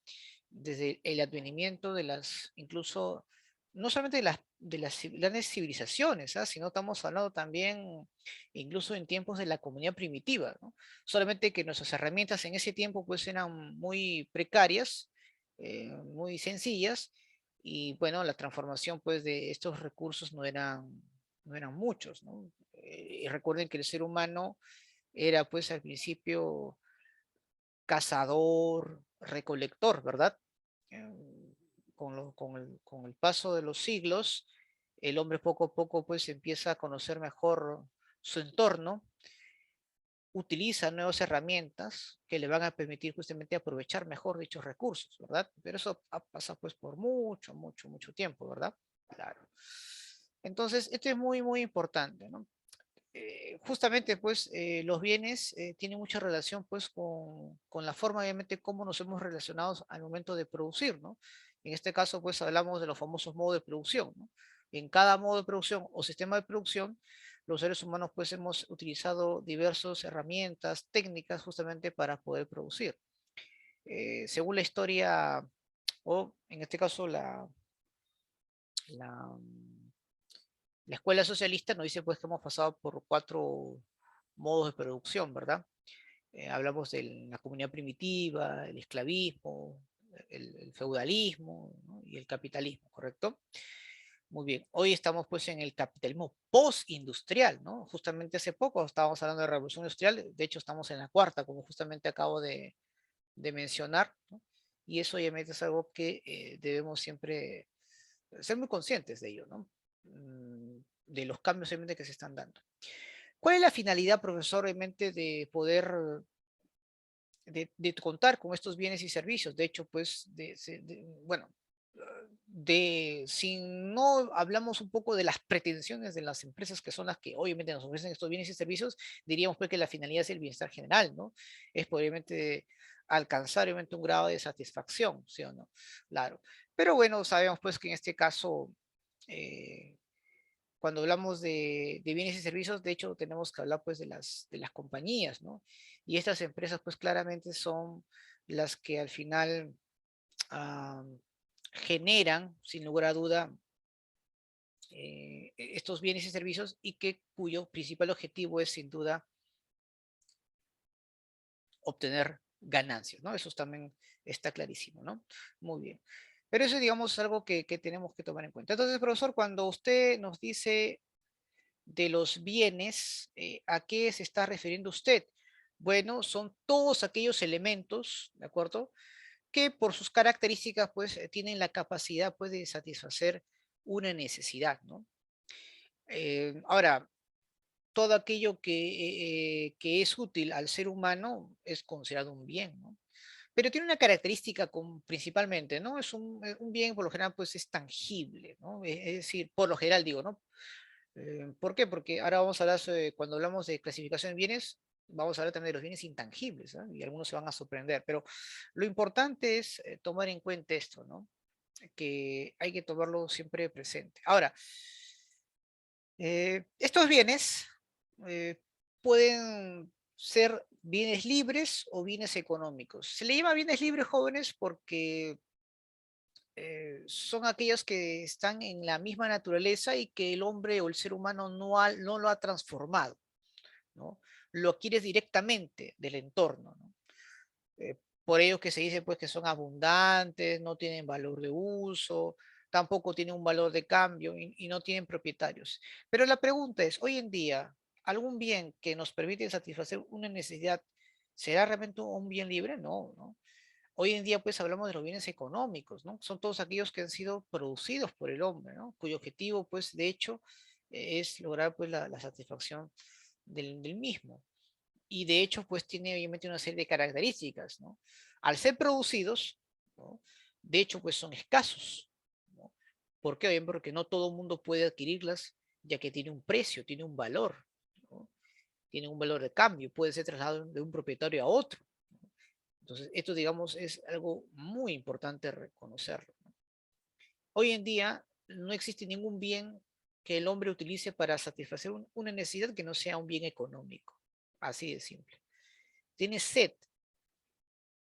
Desde el advenimiento de incluso, no solamente de las grandes civilizaciones, ¿ah? Sino estamos hablando también incluso en tiempos de la comunidad primitiva, ¿no? Solamente que nuestras herramientas en ese tiempo pues eran muy precarias, muy sencillas, y bueno, la transformación pues de estos recursos no eran muchos, ¿no? Y recuerden que el ser humano era pues al principio cazador, recolector, ¿verdad? Con el paso de los siglos, el hombre poco a poco pues empieza a conocer mejor su entorno, utiliza nuevas herramientas que le van a permitir justamente aprovechar mejor dichos recursos, ¿verdad? Pero eso ha pasado pues por mucho tiempo, ¿verdad? Claro. Entonces, esto es muy importante, ¿no? Justamente pues los bienes tienen mucha relación pues con la forma obviamente cómo nos hemos relacionado al momento de producir, ¿no? En este caso pues hablamos de los famosos modos de producción, ¿no? En cada modo de producción o sistema de producción, los seres humanos pues hemos utilizado diversas herramientas, técnicas justamente para poder producir. Según la historia, o en este caso la, la escuela socialista nos dice pues que hemos pasado por cuatro modos de producción, ¿verdad? Hablamos de la comunidad primitiva, el esclavismo, el feudalismo, ¿no? Y el capitalismo, ¿correcto? Muy bien, hoy estamos pues en el capitalismo postindustrial, ¿no? Justamente hace poco estábamos hablando de revolución industrial, de hecho estamos en la cuarta, como justamente acabo de mencionar, ¿no? Y eso obviamente es algo que debemos siempre ser muy conscientes de ello, ¿no? De los cambios obviamente que se están dando. ¿Cuál es la finalidad, profesor, obviamente, de poder de contar con estos bienes y servicios? De hecho, pues, bueno, si no hablamos un poco de las pretensiones de las empresas que son las que obviamente nos ofrecen estos bienes y servicios, diríamos pues que la finalidad es el bienestar general, ¿no? Es obviamente alcanzar obviamente un grado de satisfacción, ¿sí o no? Claro. Pero bueno, sabemos pues que en este caso, eh, cuando hablamos de bienes y servicios, de hecho, tenemos que hablar pues de las compañías, ¿no? Y estas empresas pues claramente son las que al final ah, generan, sin lugar a duda, estos bienes y servicios y cuyo principal objetivo es sin duda obtener ganancias, ¿no? Eso también está clarísimo, ¿no? Muy bien. Pero eso, digamos, es algo que tenemos que tomar en cuenta. Entonces, profesor, cuando usted nos dice de los bienes, ¿a qué se está refiriendo usted? Bueno, son todos aquellos elementos, ¿de acuerdo? Que por sus características, pues, tienen la capacidad, pues, de satisfacer una necesidad, ¿no? Ahora, todo aquello que es útil al ser humano es considerado un bien, ¿no? Pero tiene una característica principalmente, ¿no? Es un bien, por lo general, pues es tangible, ¿no? Es decir, por lo general digo, ¿no? ¿Por qué? Porque ahora vamos a hablar cuando hablamos de clasificación de bienes, vamos a hablar también de los bienes intangibles, ¿ah? Y algunos se van a sorprender, pero lo importante es tomar en cuenta esto, ¿no? Que hay que tomarlo siempre presente. Ahora, estos bienes eh, pueden ser bienes libres o bienes económicos. Se le llama bienes libres, jóvenes, porque son aquellos que están en la misma naturaleza y que el hombre o el ser humano no lo ha transformado, ¿no? Lo adquiere directamente del entorno, ¿no? Por ello que se dice pues que son abundantes, no tienen valor de uso, tampoco tienen un valor de cambio y no tienen propietarios. Pero la pregunta es, hoy en día, ¿algún bien que nos permite satisfacer una necesidad será realmente un bien libre? No, ¿no? Hoy en día, pues, hablamos de los bienes económicos, ¿no? Son todos aquellos que han sido producidos por el hombre, ¿no? Cuyo objetivo, pues, de hecho, es lograr, pues, la satisfacción del mismo. Y de hecho, pues tiene obviamente una serie de características, ¿no? Al ser producidos, ¿no? De hecho, pues son escasos, ¿no? ¿Por qué? Bien, porque no todo el mundo puede adquirirlas, ya que tiene un precio, tiene un valor, ¿no? Tiene un valor de cambio, puede ser trasladado de un propietario a otro. Entonces, esto, digamos, es algo muy importante reconocerlo. Hoy en día no existe ningún bien que el hombre utilice para satisfacer una necesidad que no sea un bien económico. Así de simple. Tienes sed,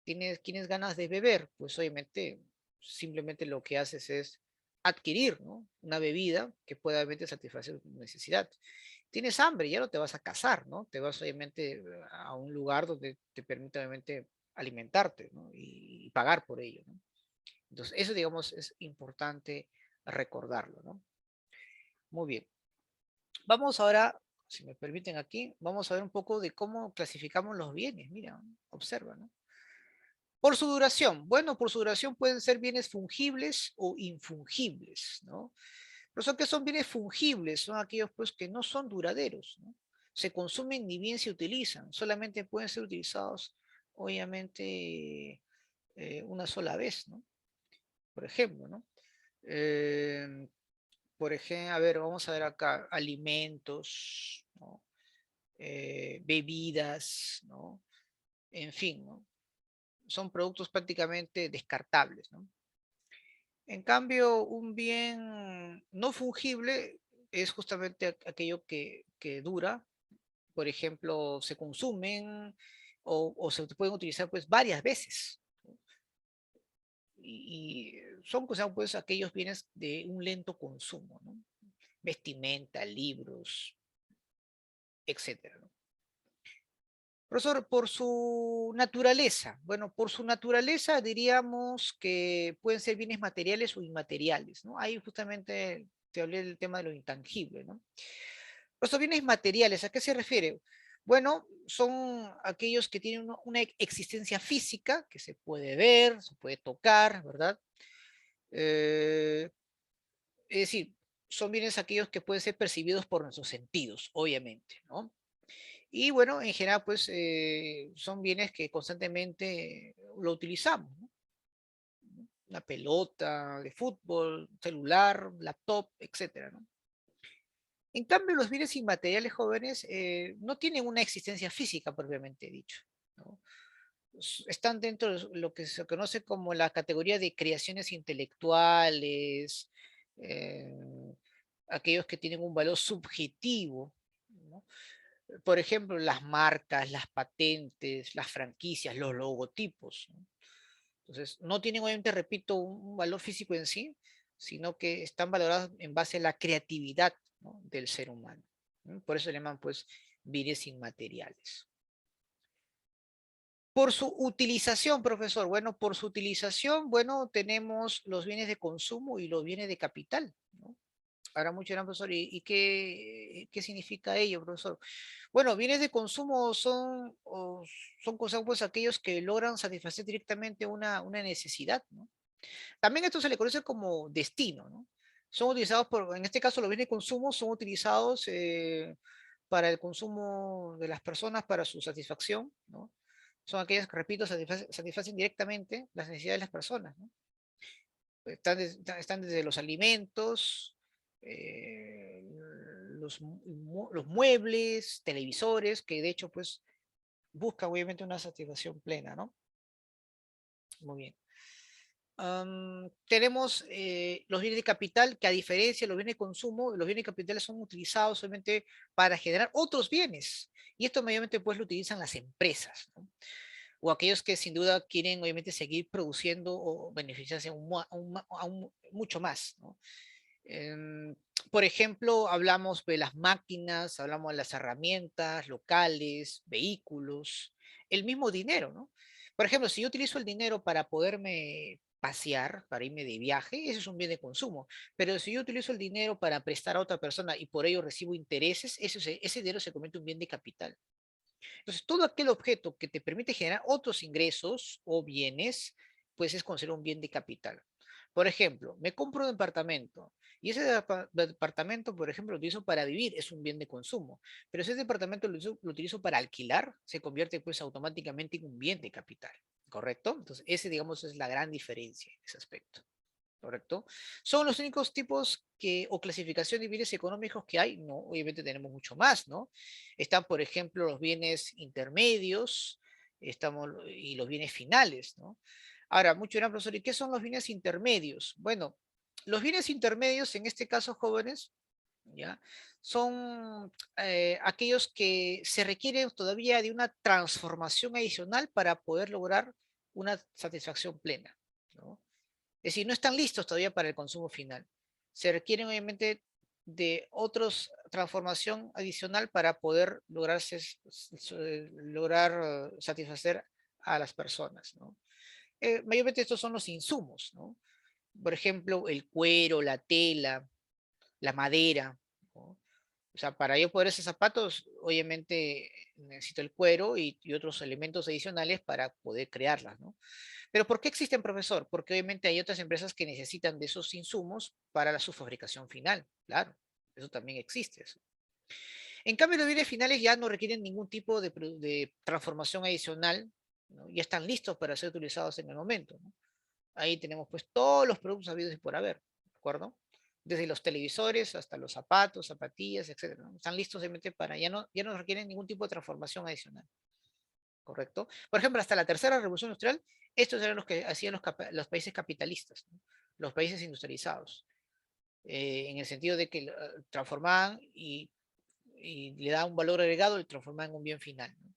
tienes ganas de beber, pues obviamente simplemente lo que haces es adquirir, ¿no? Una bebida que pueda obviamente satisfacer tu necesidad. Tienes hambre, ya no te vas a casar, ¿no? Te vas obviamente a un lugar donde te permite obviamente alimentarte, ¿no? Y pagar por ello, ¿no? Entonces, eso, digamos, es importante recordarlo, ¿no? Muy bien. Vamos ahora, si me permiten aquí, vamos a ver un poco de cómo clasificamos los bienes. Mira, observa, ¿no? Por su duración. Bueno, por su duración pueden ser bienes fungibles o infungibles, ¿no? Por eso que son bienes fungibles, son aquellos pues que no son duraderos, ¿no? Se consumen ni bien se utilizan, solamente pueden ser utilizados, obviamente, una sola vez, ¿no? Por ejemplo, ¿no? Eh, por ejemplo, a ver, vamos a ver acá, alimentos, ¿no? Bebidas, ¿no? En fin, ¿no? Son productos prácticamente descartables, ¿no? En cambio, un bien no fungible es justamente aquello que dura, por ejemplo, se consumen o se pueden utilizar pues varias veces. Y son pues, aquellos bienes de un lento consumo, ¿no? Vestimenta, libros, etcétera, ¿no? Profesor, por su naturaleza, bueno, por su naturaleza diríamos que pueden ser bienes materiales o inmateriales, ¿no? Ahí justamente te hablé del tema de lo intangible, ¿no? Los bienes materiales, ¿a qué se refiere? Bueno, son aquellos que tienen una existencia física, que se puede ver, se puede tocar, ¿verdad? Eh, es decir, son bienes aquellos que pueden ser percibidos por nuestros sentidos, obviamente, ¿no? Y bueno, en general, pues son bienes que constantemente lo utilizamos, ¿no? Una pelota de fútbol, celular, laptop, etcétera, ¿no? En cambio, los bienes inmateriales jóvenes no tienen una existencia física propiamente dicho, ¿no? Están dentro de lo que se conoce como la categoría de creaciones intelectuales, eh, aquellos que tienen un valor subjetivo, ¿no? Por ejemplo, las marcas, las patentes, las franquicias, los logotipos, ¿no? Entonces, no tienen obviamente, repito, un valor físico en sí, sino que están valorados en base a la creatividad, ¿no? Del ser humano, ¿no? Por eso se llaman, pues, bienes inmateriales. Por su utilización, profesor, bueno, por su utilización, bueno, tenemos los bienes de consumo y los bienes de capital, ¿no? Ahora mucho dirán, profesor, ¿y qué significa ello, profesor? Bueno, bienes de consumo son cosas, pues, aquellos que logran satisfacer directamente una necesidad, ¿no? También esto se le conoce como destino, ¿no? Son utilizados en este caso los bienes de consumo son utilizados para el consumo de las personas, para su satisfacción, ¿no? Son aquellas que, repito, satisfacen directamente las necesidades de las personas, ¿no? Están desde los alimentos, eh, los muebles, televisores, que de hecho, pues, buscan obviamente una satisfacción plena, ¿no? Muy bien. Tenemos los bienes de capital, que a diferencia de los bienes de consumo, los bienes de capital son utilizados solamente para generar otros bienes. Y esto mayormente pues lo utilizan las empresas, ¿no? O aquellos que sin duda quieren obviamente seguir produciendo o beneficiarse mucho más, ¿no? Em, por ejemplo, hablamos de las máquinas, hablamos de las herramientas locales, vehículos, el mismo dinero, ¿no? Por ejemplo, si yo utilizo el dinero para poderme pasear, para irme de viaje, ese es un bien de consumo. Pero si yo utilizo el dinero para prestar a otra persona y por ello recibo intereses, ese dinero se convierte en un bien de capital. Entonces, todo aquel objeto que te permite generar otros ingresos o bienes, pues es considerado un bien de capital. Por ejemplo, me compro un departamento Y ese departamento, por ejemplo, lo utilizo para vivir, es un bien de consumo. Pero si ese departamento lo utilizo para alquilar, se convierte pues automáticamente en un bien de capital, ¿correcto? Entonces, ese, digamos, es la gran diferencia en ese aspecto. ¿Correcto? ¿Son los únicos tipos o clasificación de bienes económicos que hay? No, obviamente tenemos mucho más, ¿no? Están, por ejemplo, los bienes intermedios, y los bienes finales, ¿no? Ahora, mucho dirán, profesor, ¿y qué son los bienes intermedios? Bueno, los bienes intermedios, en este caso, jóvenes, ¿ya? Son aquellos que se requieren todavía de una transformación adicional para poder lograr una satisfacción plena, ¿no? Es decir, no están listos todavía para el consumo final. Se requieren obviamente de otros transformación adicional para poder lograr satisfacer a las personas, ¿no? Mayormente estos son los insumos, ¿no? Por ejemplo, el cuero, la tela, la madera, ¿no? O sea, para yo poder hacer zapatos, obviamente necesito el cuero y otros elementos adicionales para poder crearlas, ¿no? Pero ¿por qué existen, profesor? Porque obviamente hay otras empresas que necesitan de esos insumos para su fabricación final. Claro, eso también existe. Eso. En cambio, los bienes finales ya no requieren ningún tipo de transformación adicional, ¿no? Ya están listos para ser utilizados en el momento, ¿no? Ahí tenemos pues todos los productos habidos y por haber, ¿de acuerdo? Desde los televisores hasta los zapatos, zapatillas, etcétera, ¿no? Están listos obviamente para, ya no requieren ningún tipo de transformación adicional. ¿Correcto? Por ejemplo, hasta la tercera revolución industrial, estos eran los que hacían los países capitalistas, ¿no? Los países industrializados, en el sentido de que transformaban y le daban un valor agregado y transformaban en un bien final, ¿no?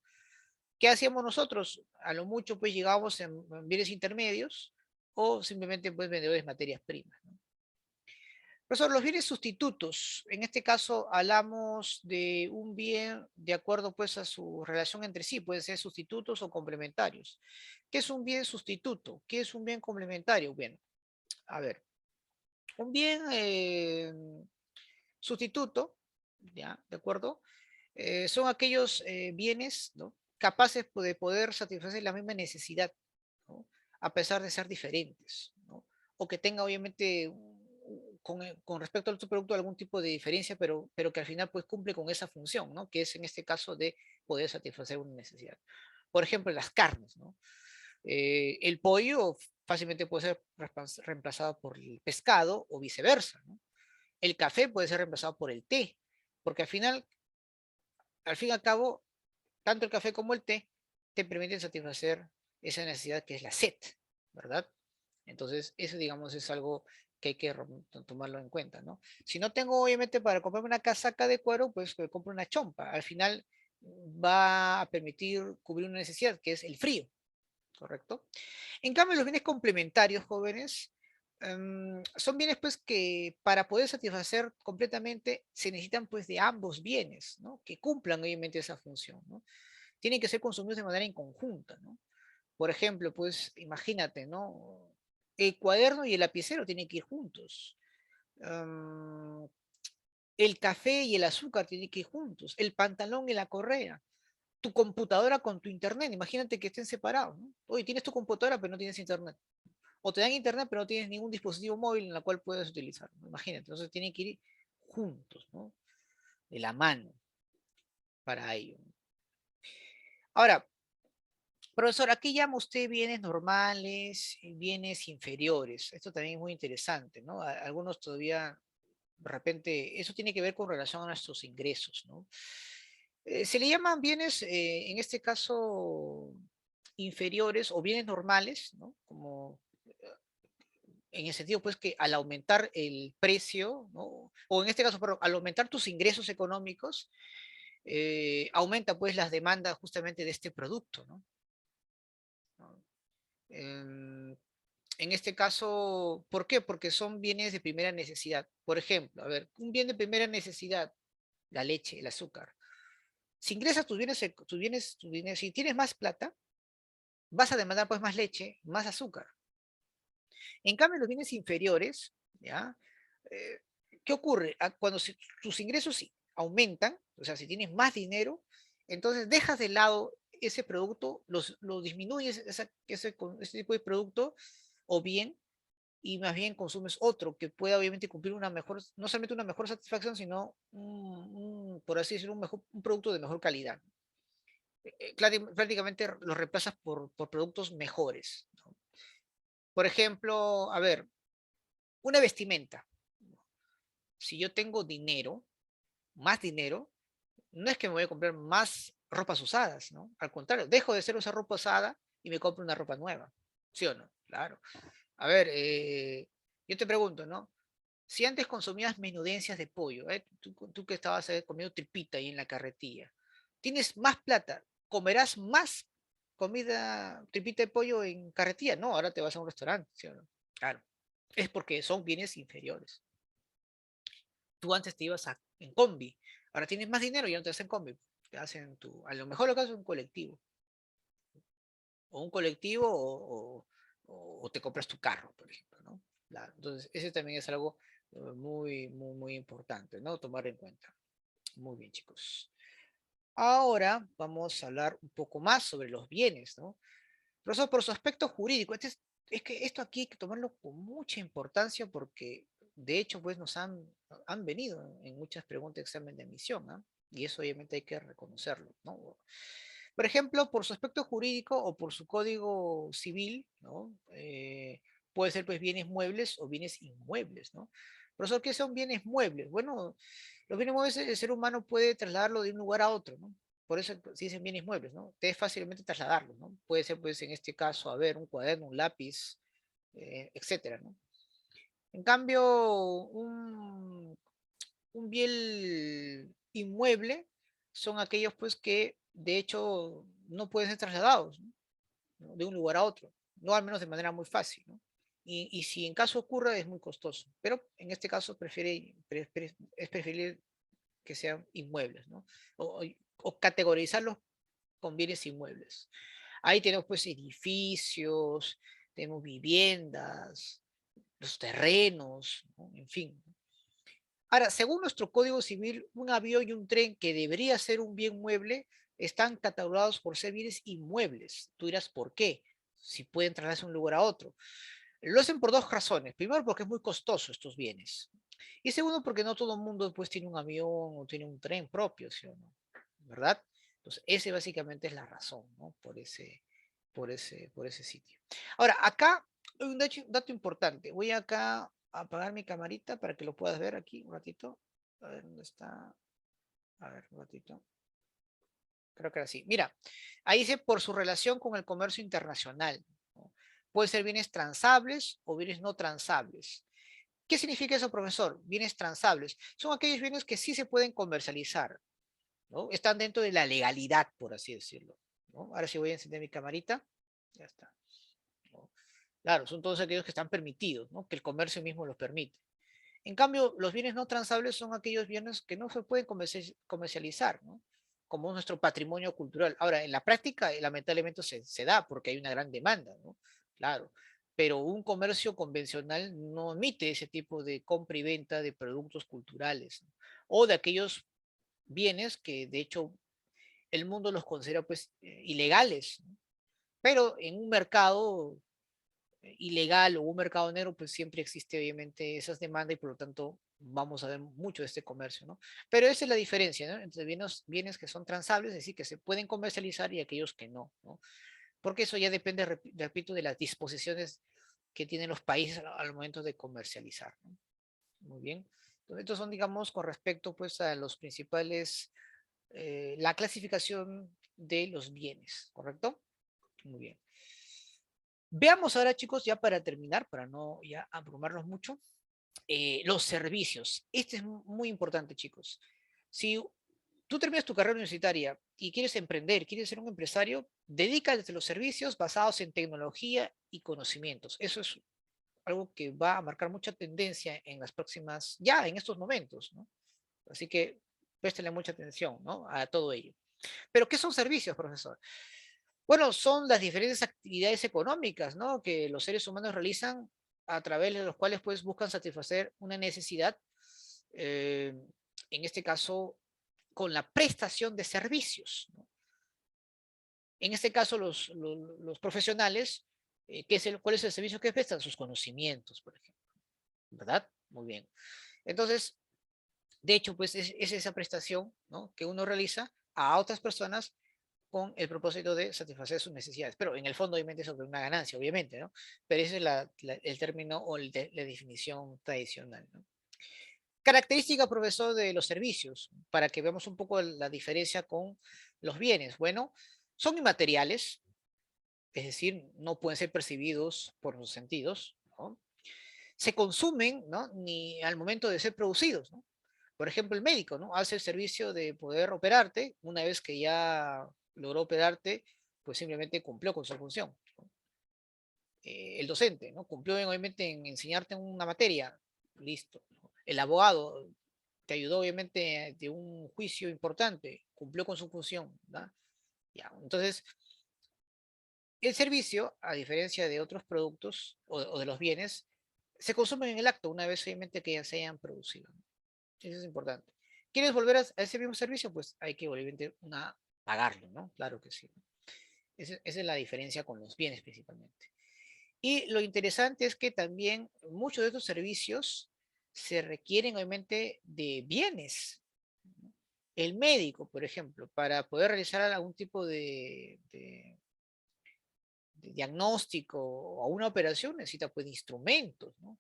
¿Qué hacíamos nosotros? A lo mucho pues llegábamos en bienes intermedios o simplemente pues vendedores de materias primas, ¿no? Profesor, los bienes sustitutos, en este caso hablamos de un bien de acuerdo pues a su relación entre sí, pueden ser sustitutos o complementarios. ¿Qué es un bien sustituto? ¿Qué es un bien complementario? Bien, a ver, un bien sustituto, ¿ya? ¿De acuerdo? Son aquellos bienes, ¿no? Capaces de poder satisfacer la misma necesidad, ¿no? A pesar de ser diferentes, ¿no? O que tenga obviamente con respecto al otro producto algún tipo de diferencia, pero que al final pues cumple con esa función, ¿no? Que es en este caso de poder satisfacer una necesidad. Por ejemplo, las carnes, ¿no? El pollo fácilmente puede ser reemplazado por el pescado o viceversa, ¿no? El café puede ser reemplazado por el té, porque al fin y al cabo, tanto el café como el té te permiten satisfacer esa necesidad que es la sed, ¿verdad? Entonces, eso, digamos, es algo que hay que tomarlo en cuenta, ¿no? Si no tengo, obviamente, para comprarme una casaca de cuero, pues me compro una chompa. Al final va a permitir cubrir una necesidad, que es el frío, ¿correcto? En cambio, los bienes complementarios, jóvenes, son bienes pues que para poder satisfacer completamente se necesitan pues de ambos bienes, ¿no? Que cumplan obviamente esa función, ¿no? Tienen que ser consumidos de manera inconjunta, ¿no? Por ejemplo, pues imagínate, ¿no? El cuaderno y el lapicero tienen que ir juntos. Um, el café y el azúcar tienen que ir juntos. El pantalón y la correa. Tu computadora con tu internet. Imagínate que estén separados, ¿no? Oye, tienes tu computadora pero no tienes internet. O te dan internet pero no tienes ningún dispositivo móvil en el cual puedes utilizar, ¿no? Imagínate. Entonces tienen que ir juntos, ¿no? De la mano para ello. Ahora, profesor, aquí llama usted bienes normales y bienes inferiores. Esto también es muy interesante, ¿no? Algunos todavía, de repente, eso tiene que ver con relación a nuestros ingresos, ¿no? Se le llaman bienes, en este caso, inferiores o bienes normales, ¿no? Como en el sentido, pues, que al aumentar el precio, ¿no? O en este caso, perdón, al aumentar tus ingresos económicos, aumenta, pues, las demandas justamente de este producto, ¿no? ¿No? En este caso, ¿por qué? Porque son bienes de primera necesidad. Por ejemplo, a ver, un bien de primera necesidad, la leche, el azúcar. Si ingresas tus bienes, si tienes más plata, vas a demandar pues más leche, más azúcar. En cambio, los bienes inferiores, ¿ya? Eh, ¿Qué ocurre? Cuando tus ingresos sí aumentan, o sea, si tienes más dinero, entonces dejas de lado ese producto, lo disminuyes, ese tipo de producto o bien, y más bien consumes otro que pueda obviamente cumplir una mejor, no solamente una mejor satisfacción, sino por así decirlo, un producto de mejor calidad. Prácticamente los reemplazas por productos mejores, ¿no? Por ejemplo, a ver, una vestimenta. Si yo tengo dinero, más dinero, no es que me voy a comprar más ropas usadas, ¿no? Al contrario, dejo de hacer esa ropa usada y me compro una ropa nueva. ¿Sí o no? Claro. A ver, yo te pregunto, ¿no? Si antes consumías menudencias de pollo, tú que estabas comiendo tripita ahí en la carretilla, tienes más plata, comerás más comida, tripita de pollo en carretilla. No, ahora te vas a un restaurante, ¿sí o no? Claro. Es porque son bienes inferiores. Tú antes te ibas en combi, ahora tienes más dinero y ya no te vas en combi. Te hacen a lo mejor lo que haces es un colectivo. O un colectivo o te compras tu carro, por ejemplo, ¿no? Entonces, ese también es algo muy, muy, muy importante, ¿no? Tomar en cuenta. Muy bien, chicos. Ahora vamos a hablar un poco más sobre los bienes, ¿no? Profesor, por su aspecto jurídico, es que esto aquí hay que tomarlo con mucha importancia porque, de hecho, pues han venido en muchas preguntas de examen de admisión, ¿ah? Y eso obviamente hay que reconocerlo, ¿no? Por ejemplo, por su aspecto jurídico o por su código civil, ¿no? Puede ser pues bienes muebles o bienes inmuebles, ¿no? Profesor, ¿qué son bienes muebles? Bueno, los bienes muebles el ser humano puede trasladarlo de un lugar a otro, ¿no? Por eso se dicen bienes muebles, ¿no? Es fácilmente trasladarlos, ¿no? Puede ser, pues, en este caso, a ver, un cuaderno, un lápiz, etcétera, ¿no? En cambio, un bien inmueble son aquellos, pues, que de hecho no pueden ser trasladados, ¿no? De un lugar a otro, no al menos de manera muy fácil, ¿no? Y si en caso ocurra es muy costoso, pero en este caso es preferible que sean inmuebles, ¿no? O categorizarlos con bienes inmuebles. Ahí tenemos pues edificios, tenemos viviendas, los terrenos, ¿no? En fin. Ahora, según nuestro Código Civil, un avión y un tren que debería ser un bien mueble están catalogados por ser bienes inmuebles. Tú dirás, ¿por qué? Si pueden trasladarse de un lugar a otro. Lo hacen por dos razones. Primero, porque es muy costoso estos bienes. Y segundo, porque no todo el mundo pues tiene un avión o tiene un tren propio, ¿sí o no? ¿Verdad? Entonces, ese básicamente es la razón, ¿no? Por ese sitio. Ahora, acá hay un dato importante. Voy acá a apagar mi camarita para que lo puedas ver aquí un ratito. A ver, ¿dónde está? A ver, un ratito. Creo que era así. Mira, ahí dice por su relación con el comercio internacional, ¿no? Puede ser bienes transables o bienes no transables. ¿Qué significa eso, profesor? Bienes transables. Son aquellos bienes que sí se pueden comercializar, ¿no? Están dentro de la legalidad, por así decirlo, ¿no? Ahora sí voy a encender mi camarita. Ya está, ¿no? Claro, son todos aquellos que están permitidos, ¿no? Que el comercio mismo los permite. En cambio, los bienes no transables son aquellos bienes que no se pueden comercializar, ¿no? Como nuestro patrimonio cultural. Ahora, en la práctica, lamentablemente se da porque hay una gran demanda, ¿no? Claro, pero un comercio convencional no emite ese tipo de compra y venta de productos culturales, ¿no? O de aquellos bienes que de hecho el mundo los considera pues ilegales, ¿no? Pero en un mercado ilegal o un mercado negro, pues siempre existe obviamente esas demandas y por lo tanto vamos a ver mucho de este comercio, ¿no? Pero esa es la diferencia, ¿no? Entre bienes que son transables, es decir, que se pueden comercializar y aquellos que no, ¿no? Porque eso ya depende, repito, de las disposiciones que tienen los países al momento de comercializar, ¿no? Muy bien. Entonces, estos son, digamos, con respecto pues a los principales, la clasificación de los bienes, ¿correcto? Muy bien. Veamos ahora, chicos, ya para terminar, para no ya abrumarnos mucho, los servicios. Este es muy importante, chicos. Si tú terminas tu carrera universitaria y quieres emprender, quieres ser un empresario, dedícate a los servicios basados en tecnología y conocimientos. Eso es algo que va a marcar mucha tendencia en las próximas, ya en estos momentos, ¿no? Así que préstele mucha atención, ¿no? A todo ello. Pero, ¿qué son servicios, profesor? Bueno, son las diferentes actividades económicas, ¿no? Que los seres humanos realizan a través de los cuales pues buscan satisfacer una necesidad, eh, en este caso, con la prestación de servicios, ¿no? En este caso, los profesionales ¿Cuál es el servicio que presta? Sus conocimientos, por ejemplo, ¿verdad? Muy bien. Entonces, de hecho, pues es esa prestación, ¿no?, que uno realiza a otras personas con el propósito de satisfacer sus necesidades. Pero en el fondo, obviamente, sobre una ganancia, obviamente, ¿no? Pero ese es el término o la definición tradicional, ¿no? Característica, profesor, de los servicios, para que veamos un poco la diferencia con los bienes. Bueno, son inmateriales, es decir, no pueden ser percibidos por los sentidos, ¿no? Se consumen, ¿no?, ni al momento de ser producidos, ¿no? Por ejemplo, el médico, ¿no?, hace el servicio de poder operarte. Una vez que ya logró operarte, pues simplemente cumplió con su función, ¿no? El docente, ¿no?, cumplió obviamente en enseñarte una materia, listo, ¿no? El abogado te ayudó obviamente de un juicio importante, cumplió con su función, ¿verdad? Ya, entonces, el servicio, a diferencia de otros productos o de los bienes, se consumen en el acto una vez obviamente que ya se hayan producido, ¿no? Eso es importante. ¿Quieres volver a ese mismo servicio? Pues hay que obviamente pagarlo, ¿no? Claro que sí. Esa es la diferencia con los bienes principalmente. Y lo interesante es que también muchos de estos servicios se requieren obviamente de bienes. El médico, por ejemplo, para poder realizar algún tipo de diagnóstico o una operación necesita pues instrumentos, ¿no?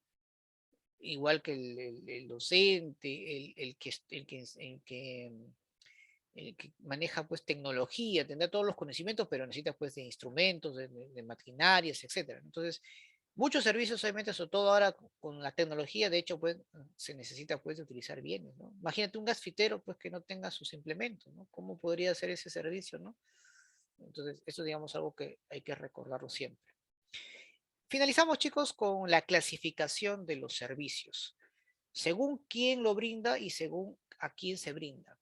Igual que el docente, el que maneja pues tecnología, tendrá todos los conocimientos, pero necesita pues de instrumentos, de maquinarias, etcétera. Entonces, muchos servicios, obviamente, sobre todo ahora con la tecnología, de hecho, pues se necesita pues de utilizar bienes, ¿no? Imagínate un gasfitero pues que no tenga sus implementos, ¿no? ¿Cómo podría hacer ese servicio, no? Entonces, eso digamos algo que hay que recordarlo siempre. Finalizamos, chicos, con la clasificación de los servicios, según quién lo brinda y según a quién se brinda.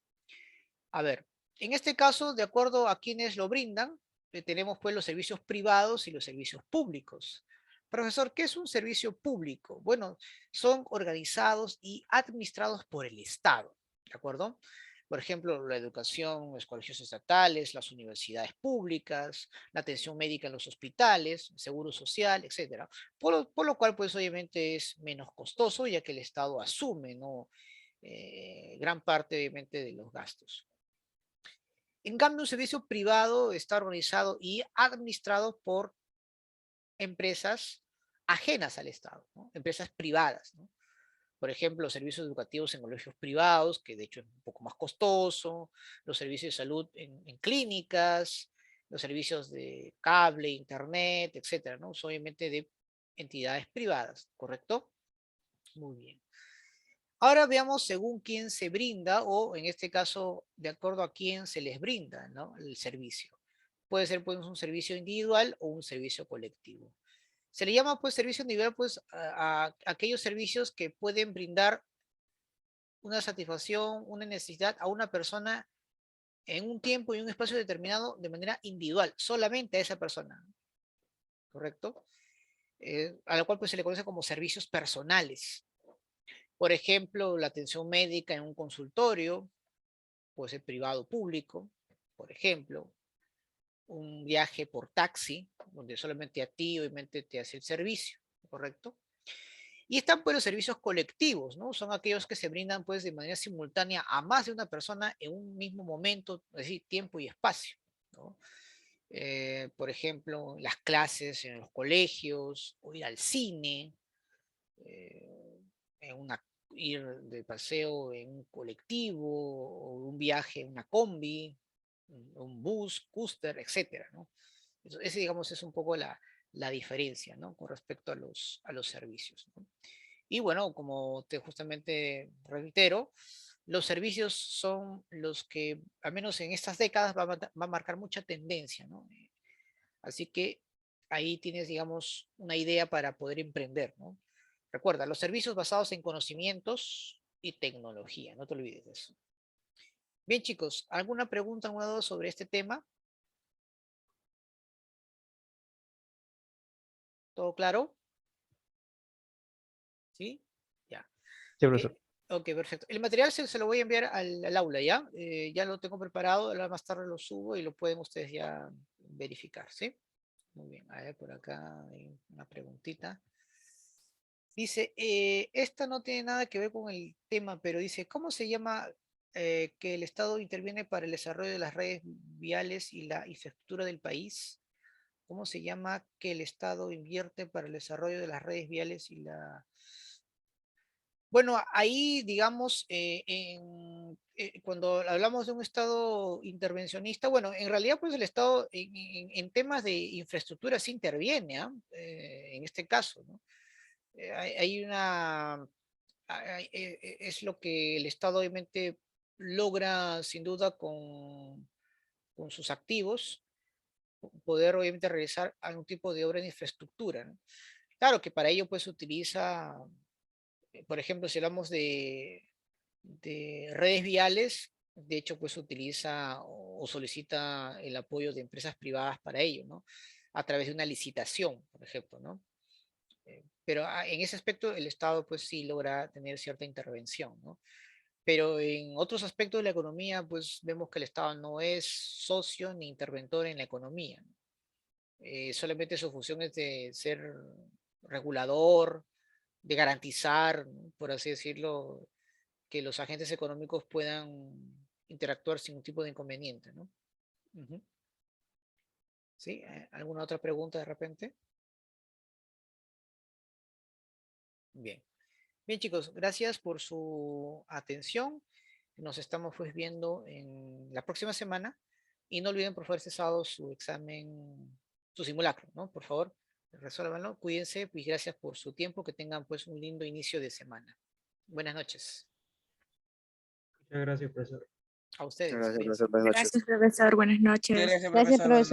A ver, en este caso, de acuerdo a quienes lo brindan, tenemos pues los servicios privados y los servicios públicos. Profesor, ¿qué es un servicio público? Bueno, son organizados y administrados por el Estado, ¿de acuerdo? Por ejemplo, la educación, los colegios estatales, las universidades públicas, la atención médica en los hospitales, seguro social, etcétera. Por lo cual, pues obviamente es menos costoso, ya que el Estado asume, ¿no?, gran parte, obviamente, de los gastos. En cambio, un servicio privado está organizado y administrado por empresas ajenas al Estado, ¿no?, empresas privadas, ¿no? Por ejemplo, los servicios educativos en colegios privados, que de hecho es un poco más costoso, los servicios de salud en clínicas, los servicios de cable, internet, etcétera, ¿no? Son obviamente de entidades privadas, ¿correcto? Muy bien. Ahora veamos según quién se brinda o en este caso de acuerdo a quién se les brinda, ¿no?, el servicio. Puede ser pues un servicio individual o un servicio colectivo. Se le llama pues servicio individual pues a aquellos servicios que pueden brindar una satisfacción, una necesidad a una persona en un tiempo y un espacio determinado de manera individual, solamente a esa persona, ¿correcto? A la cual pues se le conoce como servicios personales. Por ejemplo, la atención médica en un consultorio, puede ser privado o público, por ejemplo, un viaje por taxi, donde solamente a ti obviamente te hace el servicio, ¿correcto? Y están pues los servicios colectivos, ¿no? Son aquellos que se brindan pues de manera simultánea a más de una persona en un mismo momento, es decir, tiempo y espacio, ¿no? Por ejemplo, las clases en los colegios, o ir al cine, eh, en una, ir de paseo en un colectivo, o un viaje en una combi, un bus, cúster, etcétera, ¿no? Ese, digamos, es un poco la diferencia, ¿no?, con respecto a los servicios, ¿no? Y bueno, como te justamente reitero, los servicios son los que, al menos en estas décadas, va a marcar mucha tendencia, ¿no? Así que ahí tienes, digamos, una idea para poder emprender, ¿no? Recuerda, los servicios basados en conocimientos y tecnología, no te olvides de eso. Bien, chicos, ¿alguna pregunta, alguna duda sobre este tema? ¿Todo claro? ¿Sí? Ya. Sí, Eh, profesor. ok, perfecto. El material se lo voy a enviar al aula, ¿ya? Ya lo tengo preparado, ahora más tarde lo subo y lo pueden ustedes ya verificar, ¿sí? Muy bien, a ver, por acá hay una preguntita. Dice, esta no tiene nada que ver con el tema, pero dice, ¿cómo se llama que el Estado interviene para el desarrollo de las redes viales y la infraestructura del país? ¿Cómo se llama que el Estado invierte para el desarrollo de las redes viales y la... Bueno, ahí, digamos, cuando hablamos de un Estado intervencionista, bueno, en realidad, pues el Estado en temas de infraestructura sí interviene, ¿ah? En este caso, ¿no? Hay una, es lo que el Estado obviamente logra sin duda con sus activos, poder obviamente realizar algún tipo de obra de infraestructura, ¿no? Claro que para ello pues se utiliza, por ejemplo, si hablamos de redes viales, de hecho pues utiliza o solicita el apoyo de empresas privadas para ello, ¿no? A través de una licitación, por ejemplo, ¿no? Pero en ese aspecto el Estado pues sí logra tener cierta intervención, ¿no? Pero en otros aspectos de la economía pues vemos que el Estado no es socio ni interventor en la economía, ¿no? Solamente su función es de ser regulador, de garantizar, ¿no? Por así decirlo, que los agentes económicos puedan interactuar sin ningún tipo de inconveniente, ¿no? Ujú. ¿Sí? ¿Alguna otra pregunta de repente? Bien. Bien, chicos, gracias por su atención. Nos estamos pues viendo en la próxima semana y no olviden por favor este sábado su examen, su simulacro, ¿no? Por favor, resuélvanlo. Cuídense y gracias por su tiempo. Que tengan pues un lindo inicio de semana. Buenas noches. Muchas gracias, profesor. A ustedes, Gracias, cuídense. profesor. Buenas noches. Gracias, profesor. Buenas noches. Gracias, Gracias, profesor. Buenas profesor. noches.